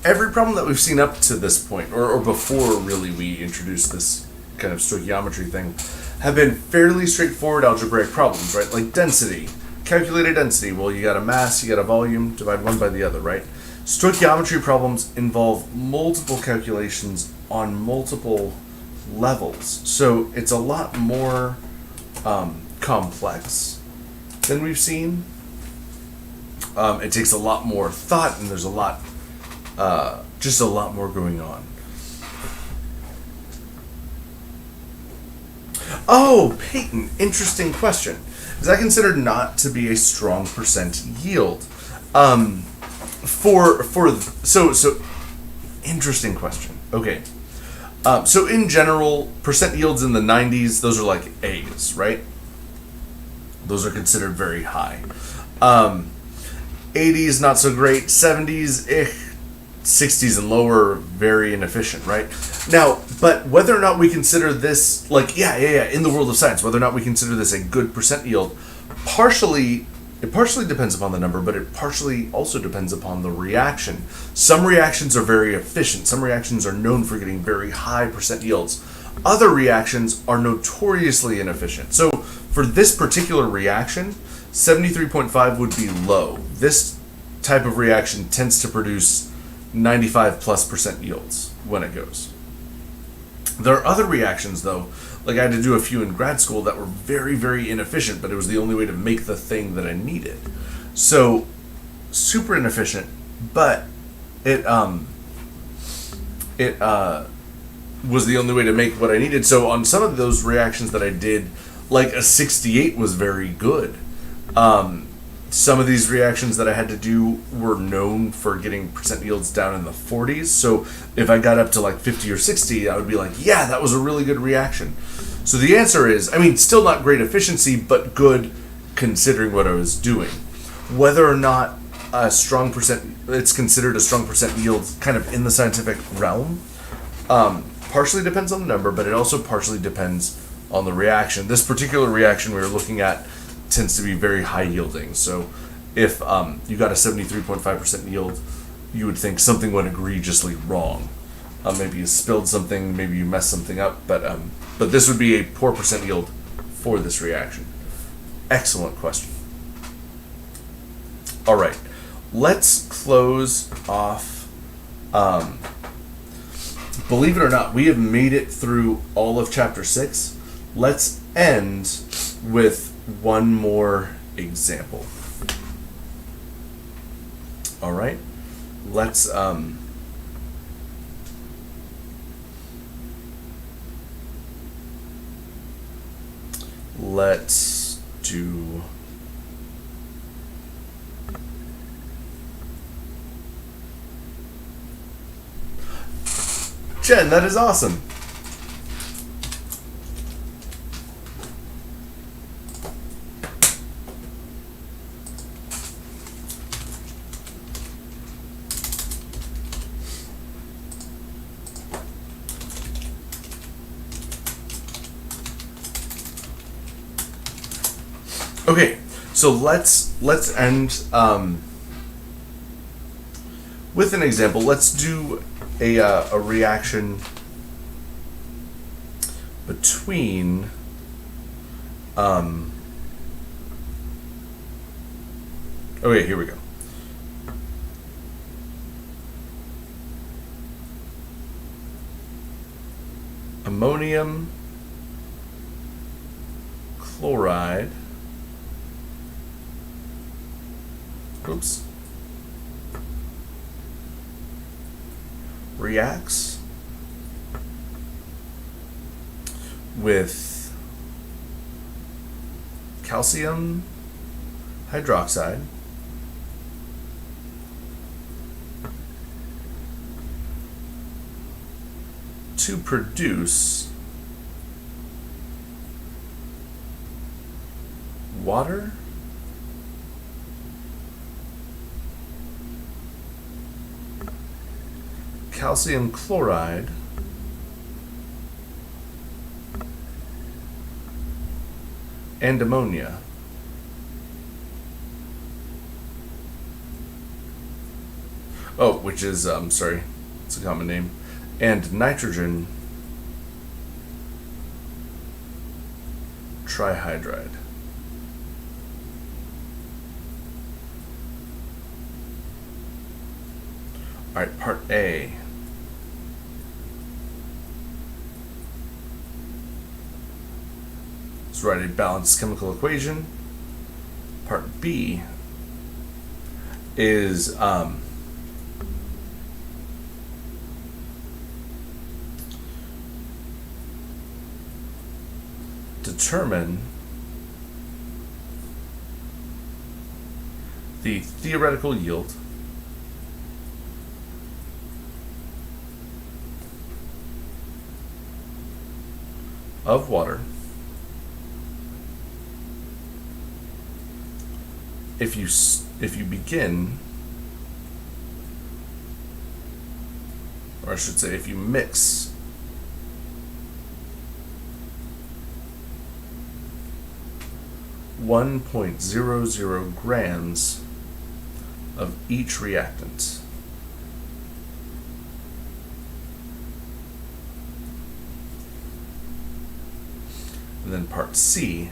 every problem that we've seen up to this point, or before really we introduced this kind of stoichiometry thing, have been fairly straightforward algebraic problems, right? Like density, calculated density. Well, you got a mass, you got a volume, divide one by the other, right? Stoichiometry problems involve multiple calculations on multiple levels. So it's a lot more complex than we've seen. It takes a lot more thought, and there's a lot, just a lot more going on. Oh, Peyton, interesting question. Is that considered not to be a strong percent yield? So interesting question. Okay. So in general, percent yields in the 90s, those are like A's, right? Those are considered very high. 80s, not so great. 70s, 60s and lower, very inefficient, right? Now, but whether or not we consider this, like, in the world of science, whether or not we consider this a good percent yield, it partially depends upon the number, but it partially also depends upon the reaction. Some reactions are very efficient. Some reactions are known for getting very high percent yields. Other reactions are notoriously inefficient. So for this particular reaction, 73.5 would be low. This type of reaction tends to produce 95+% yields when it goes. There are other reactions, though, like I had to do a few in grad school that were very, very inefficient, but it was the only way to make the thing that I needed. So, super inefficient, but it was the only way to make what I needed. So on some of those reactions that I did, like a 68 was very good. Some of these reactions that I had to do were known for getting percent yields down in the 40s. So if I got up to like 50 or 60, I would be like, yeah, that was a really good reaction. So the answer is, still not great efficiency, but good considering what I was doing. Whether or not it's considered a strong percent yield kind of in the scientific realm, partially depends on the number, but it also partially depends on the reaction. This particular reaction we were looking at tends to be very high yielding. So if you got a 73.5% yield you would think something went egregiously wrong. Maybe you spilled something, maybe you messed something up, but this would be a poor percent yield for this reaction. Excellent question. All right, let's close off. Believe it or not, we have made it through all of chapter 6. Let's end with one more example. All right, let's do Jen, that is awesome. Okay, so let's end with an example. Let's do a reaction between okay, here we go. Ammonium chloride reacts with calcium hydroxide to produce water calcium chloride and ammonia. Oh, which is, sorry, it's a common name. And nitrogen trihydride. All right, part A. Let's write a balanced chemical equation. Part B is determine the theoretical yield of water if you begin, or I should say if you mix .00 grams of each reactant. And then part C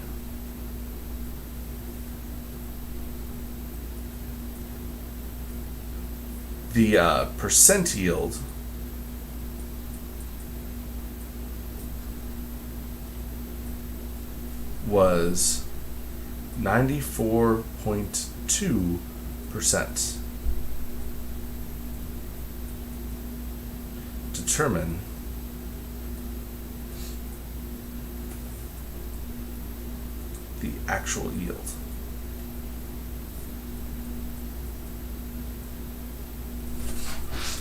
the percent yield was 94.2%. Determine the actual yield.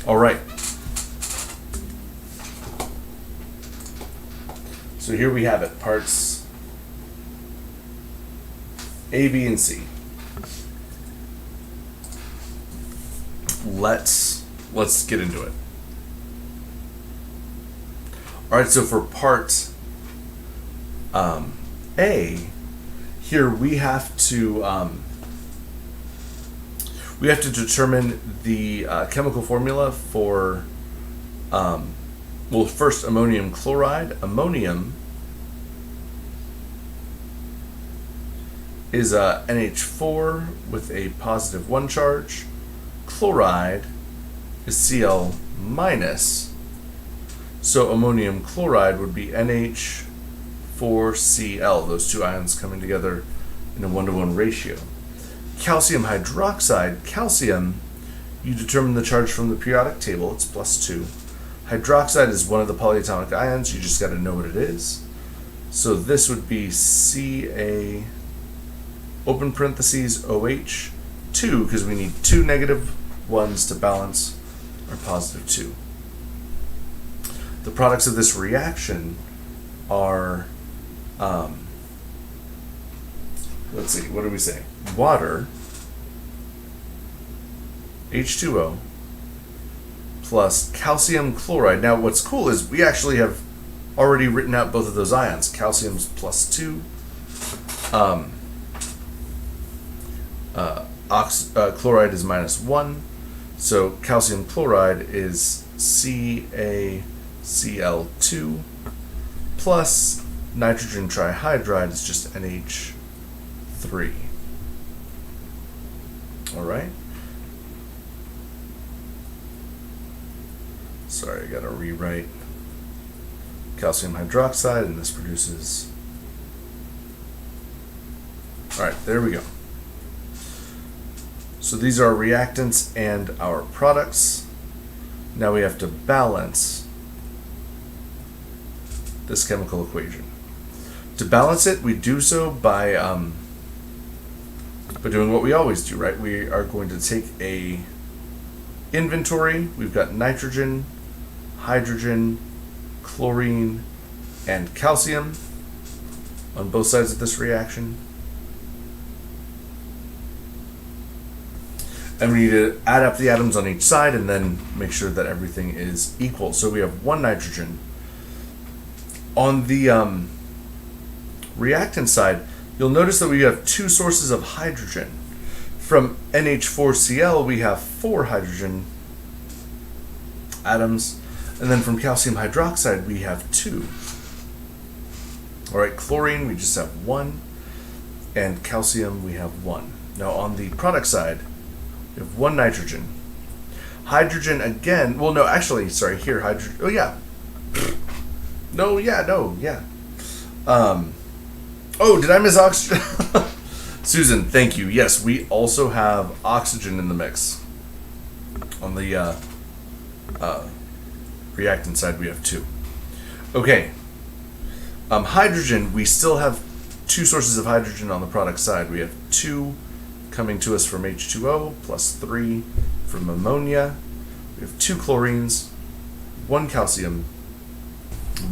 All right. So here we have it, parts A, B, and C. Let's get into it. All right, so for part A, here we have to We have to determine the chemical formula for, well, first ammonium chloride. Ammonium is NH4 with a positive 1 charge. Chloride is Cl minus. So ammonium chloride would be NH4Cl, those two ions coming together in a 1-to-1 ratio. Calcium hydroxide, calcium, you determine the charge from the periodic table, it's +2. Hydroxide is one of the polyatomic ions, you just got to know what it is. So this would be Ca, open parentheses, OH, 2, because we need 2 negative ones to balance our positive 2. The products of this reaction are, let's see, what do we say? Water, H2O, plus calcium chloride. Now, what's cool is we actually have already written out both of those ions. Calcium's +2, chloride is -1. So calcium chloride is CaCl2 plus nitrogen trihydride is just NH3. All right. Sorry, I gotta rewrite calcium hydroxide, and this produces. All right, there we go. So these are our reactants and our products. Now we have to balance this chemical equation. To balance it, we do so by doing what we always do, right? We are going to take a inventory. We've got nitrogen, hydrogen, chlorine, and calcium on both sides of this reaction. And we need to add up the atoms on each side and then make sure that everything is equal. So we have 1 nitrogen. On the reactant side, you'll notice that we have 2 sources of hydrogen. From NH4Cl, we have 4 hydrogen atoms. And then from calcium hydroxide, we have 2. All right, chlorine, we just have 1. And calcium, we have 1. Now on the product side, we have 1 nitrogen. Hydrogen again, well, no, actually, sorry, here, hydrogen, oh yeah. No, yeah. Oh, did I miss oxygen? Susan, thank you. Yes, we also have oxygen in the mix. On the reactant side, we have 2. Okay. Hydrogen, we still have 2 sources of hydrogen on the product side. We have 2 coming to us from H2O, plus 3 from ammonia. We have 2 chlorines, 1 calcium,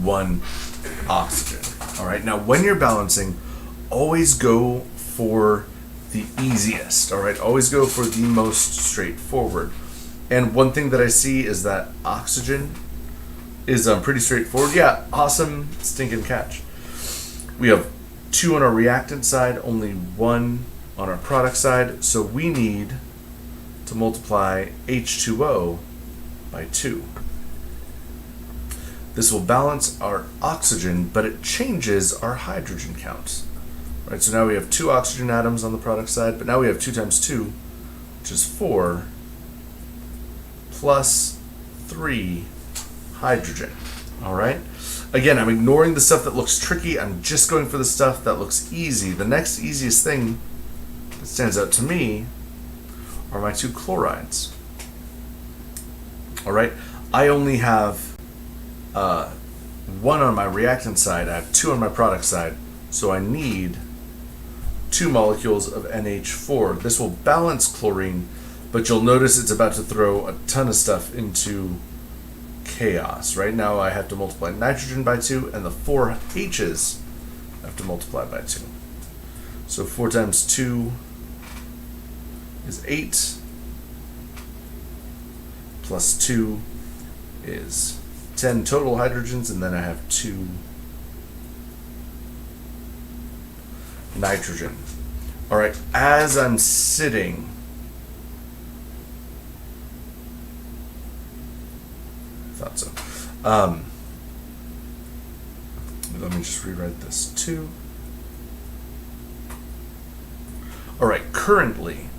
1 oxygen. All right, now when you're balancing, always go for the easiest, all right? Always go for the most straightforward. And one thing that I see is that oxygen is pretty straightforward. Yeah, awesome stinking catch. We have 2 on our reactant side, only 1 on our product side, so we need to multiply H2O by 2. This will balance our oxygen, but it changes our hydrogen count. Right, so now we have 2 oxygen atoms on the product side, but now we have 2 times 2, which is 4, plus 3 hydrogen. All right? Again, I'm ignoring the stuff that looks tricky. I'm just going for the stuff that looks easy. The next easiest thing that stands out to me are my 2 chlorides. All right? I only have 1 on my reactant side. I have 2 on my product side. So I need 2 molecules of NH4. This will balance chlorine, but you'll notice it's about to throw a ton of stuff into chaos. Right now I have to multiply nitrogen by 2, and the 4 H's have to multiply by 2. So 4 times 2 is 8, plus 2 is 10 total hydrogens, and then I have 2 nitrogen. All right, as I'm sitting Let me just rewrite this too. All right, currently,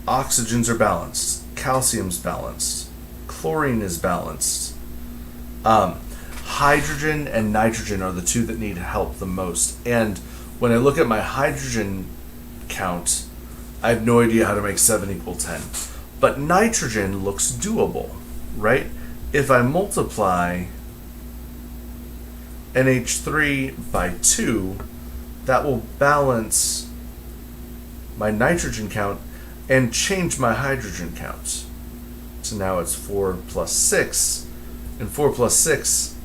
oxygens are balanced, calcium's balanced, chlorine is balanced. Hydrogen and nitrogen are the two that need help the most. And when I look at my hydrogen count, I have no idea how to make 7 equal 10. But nitrogen looks doable, right? If I multiply NH3 by 2, that will balance my nitrogen count and change my hydrogen count. So now it's 4 plus 6, and 4 plus 6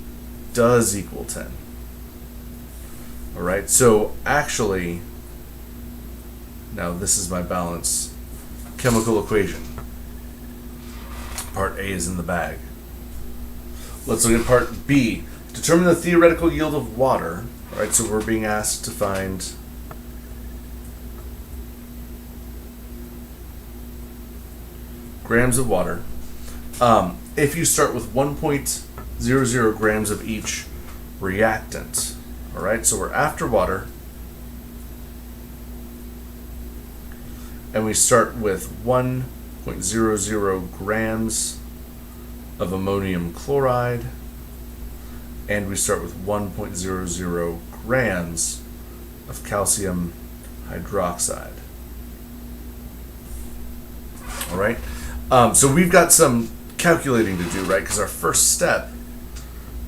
does equal 10. All right, so actually, now this is my balanced chemical equation. Part A is in the bag. Let's look at part B. Determine the theoretical yield of water. All right, so we're being asked to find grams of water. If you start with 1.00 grams of each reactant. All right, so we're after water. And we start with 1.00 grams of ammonium chloride. And we start with 1.00 grams of calcium hydroxide. All right, so we've got some calculating to do, right? Because our first step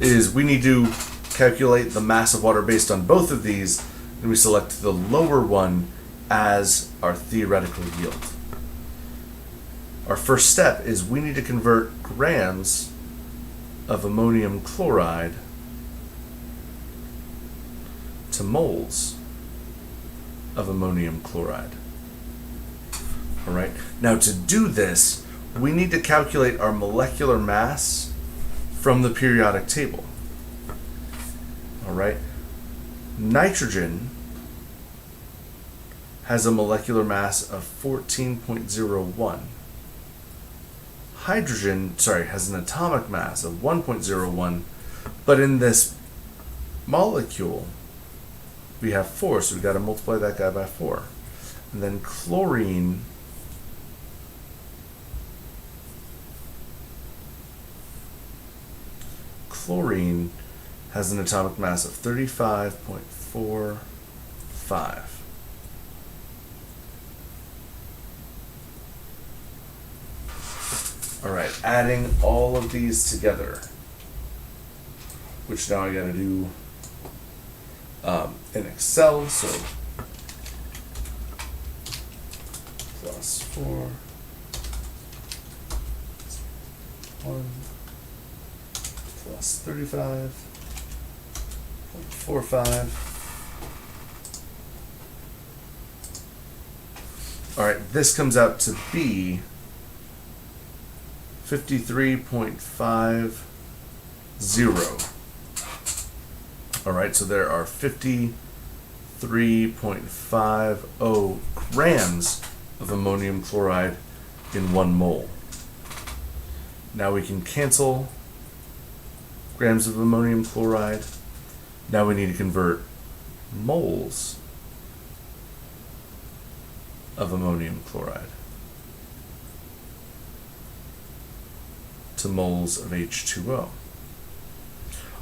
is we need to calculate the mass of water based on both of these, and we select the lower one as our theoretical yield. Our first step is we need to convert grams of ammonium chloride to moles of ammonium chloride. All right, now to do this, we need to calculate our molecular mass from the periodic table. All right, nitrogen has a molecular mass of 14.01. Hydrogen, has an atomic mass of 1.01, but in this molecule, we have 4, so we've got to multiply that guy by 4. And then chlorine has an atomic mass of 35.45. All right, adding all of these together, which now I got to do in Excel. So plus 4, 1 plus 35.45. All right, this comes out to be 53.50. All right, so there are 53.50 grams of ammonium chloride in 1 mole. Now we can cancel grams of ammonium chloride. Now we need to convert moles of ammonium chloride to moles of H2O. All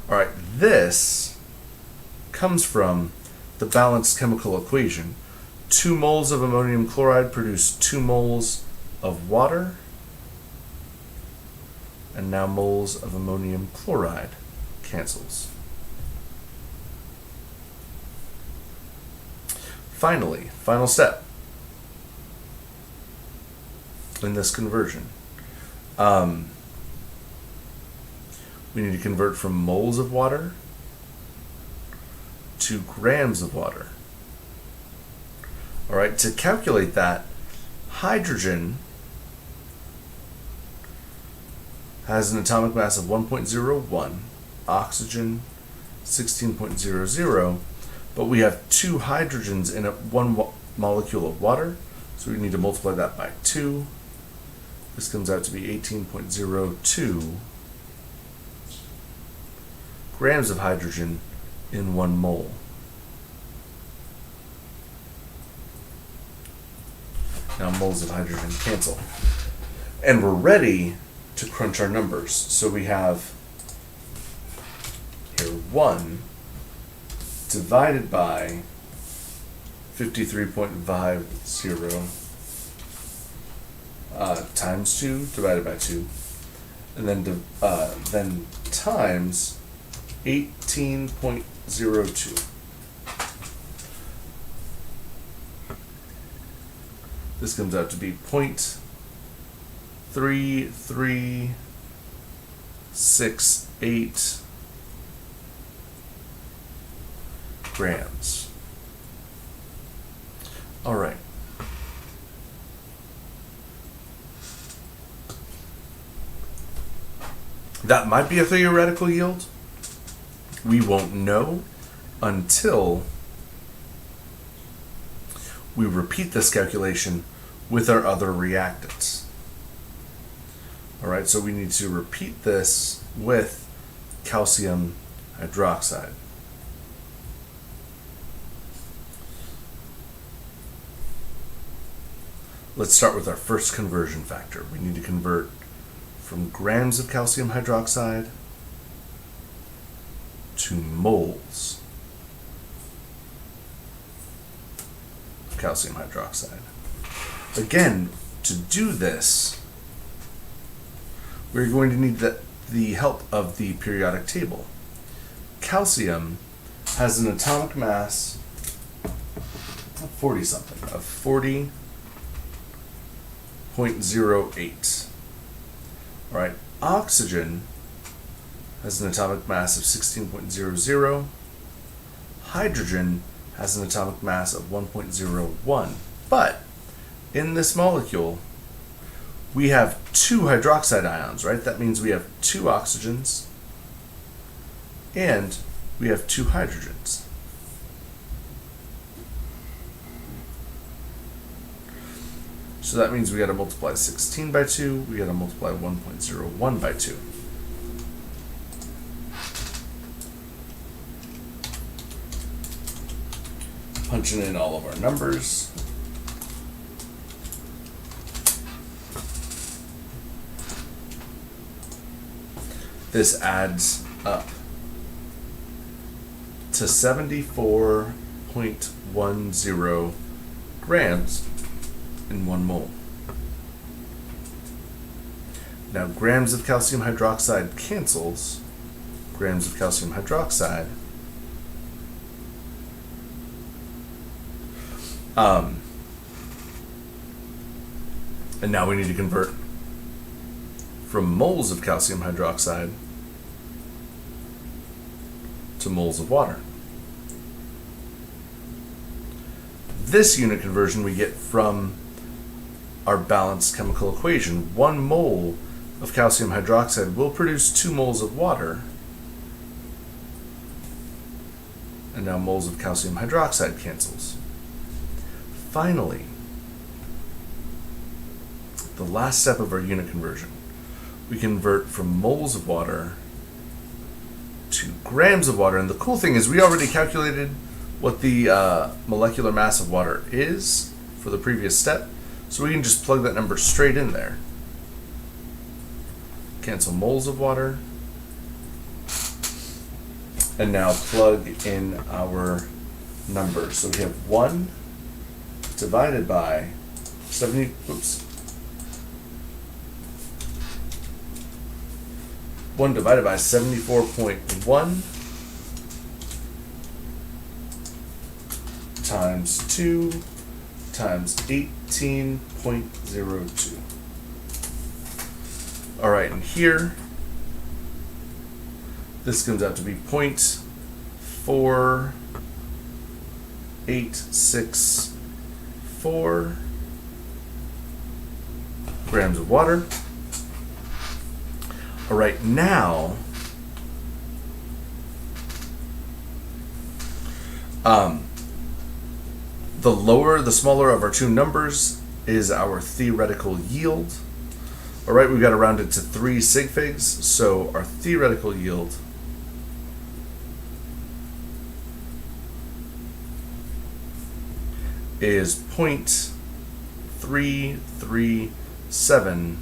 right, this comes from the balanced chemical equation. 2 moles of ammonium chloride produce 2 moles of water, and now moles of ammonium chloride cancels. Finally, final step in this conversion. We need to convert from moles of water to grams of water. All right, to calculate that, hydrogen has an atomic mass of 1.01, oxygen 16.00, but we have 2 hydrogens in 1 molecule of water, so we need to multiply that by 2, This comes out to be 18.02 grams of hydrogen in 1 mole. Now moles of hydrogen cancel. And we're ready to crunch our numbers. So we have here 1 divided by 53.50 times 2 divided by 2, and then times 18.02. This comes out to be 0.3368 grams. All right. That might be a theoretical yield. We won't know until we repeat this calculation with our other reactants. All right, so we need to repeat this with calcium hydroxide. Let's start with our first conversion factor. We need to convert from grams of calcium hydroxide to moles of calcium hydroxide. Again, to do this, we're going to need the help of the periodic table. Calcium has an atomic mass of 40-something, of 40.08. All right, oxygen has an atomic mass of 16.00. Hydrogen has an atomic mass of 1.01. But in this molecule, we have 2 hydroxide ions, right? That means we have 2 oxygens and we have 2 hydrogens. So that means we got to multiply 16 by 2, we got to multiply 1.01 by 2. Punching in all of our numbers. This adds up to 74.10 grams in 1 mole. Now, grams of calcium hydroxide cancels grams of calcium hydroxide. And now we need to convert from moles of calcium hydroxide to moles of water. This unit conversion we get from our balanced chemical equation. 1 mole of calcium hydroxide will produce 2 moles of water. And now moles of calcium hydroxide cancels. Finally, the last step of our unit conversion. We convert from moles of water to grams of water. And the cool thing is we already calculated what the molecular mass of water is for the previous step. So we can just plug that number straight in there. Cancel moles of water. And now plug in our numbers. So we have 1 divided by 1 divided by 74.1 times 2 times 18.02. All right, and here, this comes out to be 0.4864 grams of water. All right, now, the smaller of our two numbers is our theoretical yield. All right, we've got to round it to 3 sig figs, so our theoretical yield is 0.337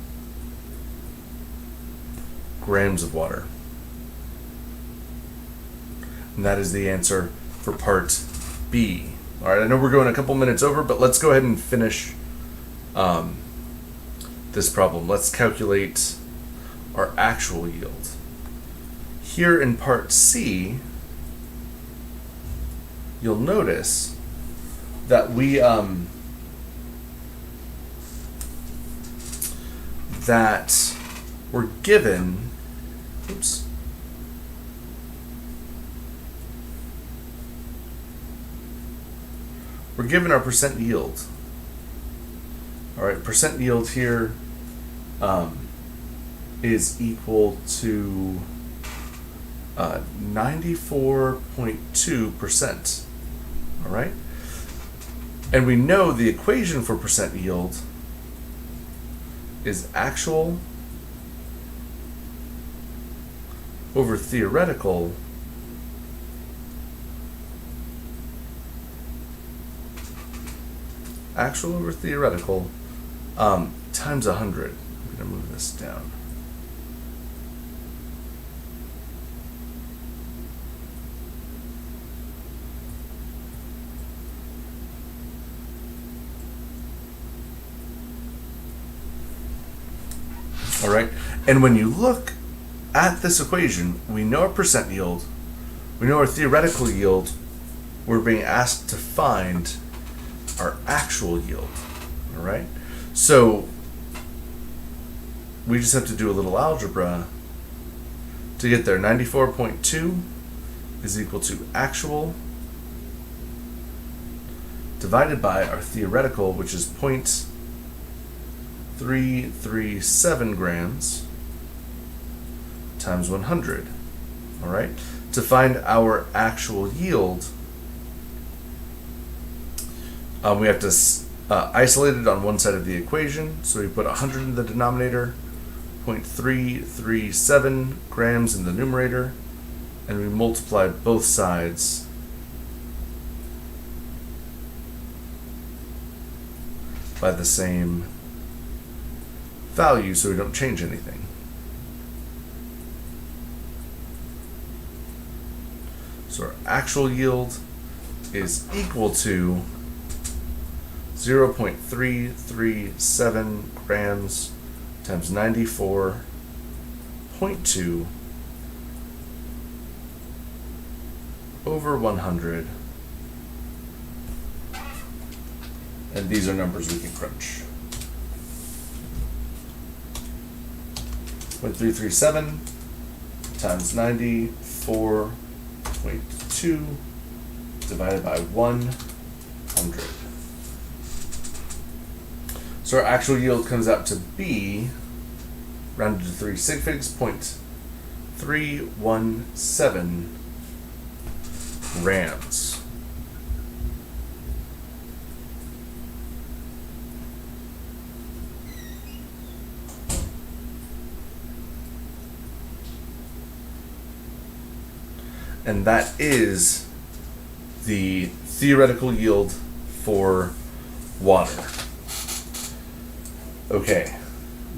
grams of water. And that is the answer for part B. All right, I know we're going a couple minutes over, but let's go ahead and finish this problem. Let's calculate our actual yield. Here in part C, you'll notice that we're given, we're given our percent yield. All right, percent yield here is equal to 94.2%. All right, and we know the equation for percent yield is actual over theoretical times 100. I'm going to move this down. All right, and when you look at this equation, we know our percent yield, we know our theoretical yield, we're being asked to find our actual yield. All right, so we just have to do a little algebra to get there. 94.2 is equal to actual divided by our theoretical, which is 0.337 grams times 100. All right, to find our actual yield, we have to isolate it on one side of the equation. So we put 100 in the denominator, 0.337 grams in the numerator, and we multiply both sides by the same value so we don't change anything. So our actual yield is equal to 0.337 grams times 94.2 over 100. And these are numbers we can crunch. 0.337 times 94.2 divided by 100. So our actual yield comes out to be, rounded to 3 sig figs, 0.317 grams. And that is the theoretical yield for water. Okay,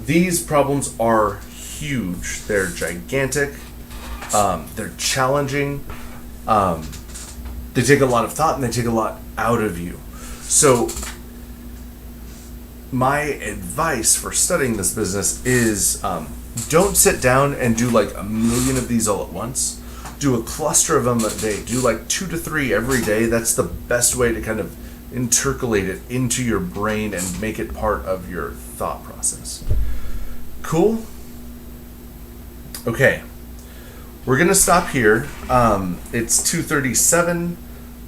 these problems are huge. They're gigantic. They're challenging. They take a lot of thought and they take a lot out of you. So my advice for studying this business is don't sit down and do like a million of these all at once. Do a cluster of them a day. Do like 2 to 3 every day. That's the best way to kind of intercalate it into your brain and make it part of your thought process. Cool? Okay. We're going to stop here. It's 2:37.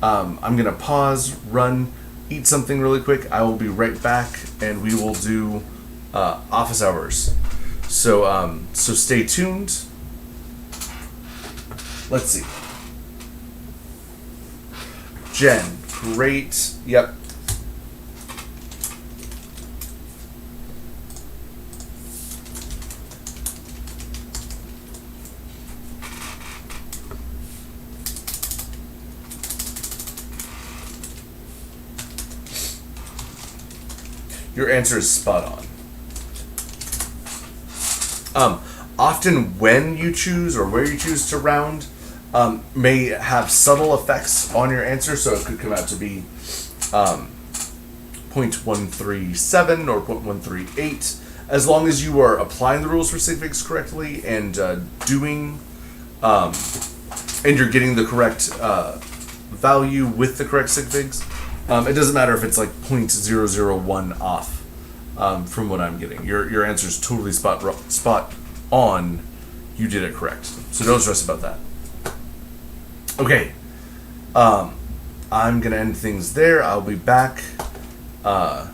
I'm going to pause, run, eat something really quick. I will be right back and we will do office hours. So stay tuned. Let's see. Jen, great. Yep. your answer is spot on. Often when you choose or where you choose to round may have subtle effects on your answer, so it could come out to be 0.137 or 0.138, as long as you are applying the rules for sig figs correctly and and you're getting the correct value with the correct sig figs. It doesn't matter if it's like 0.001 off from what I'm getting. Your answer is totally spot on. You did it correct, so don't stress about that. Okay, I'm gonna end things there. I'll be back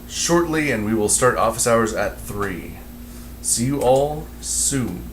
shortly, and we will start office hours at 3. See you all soon.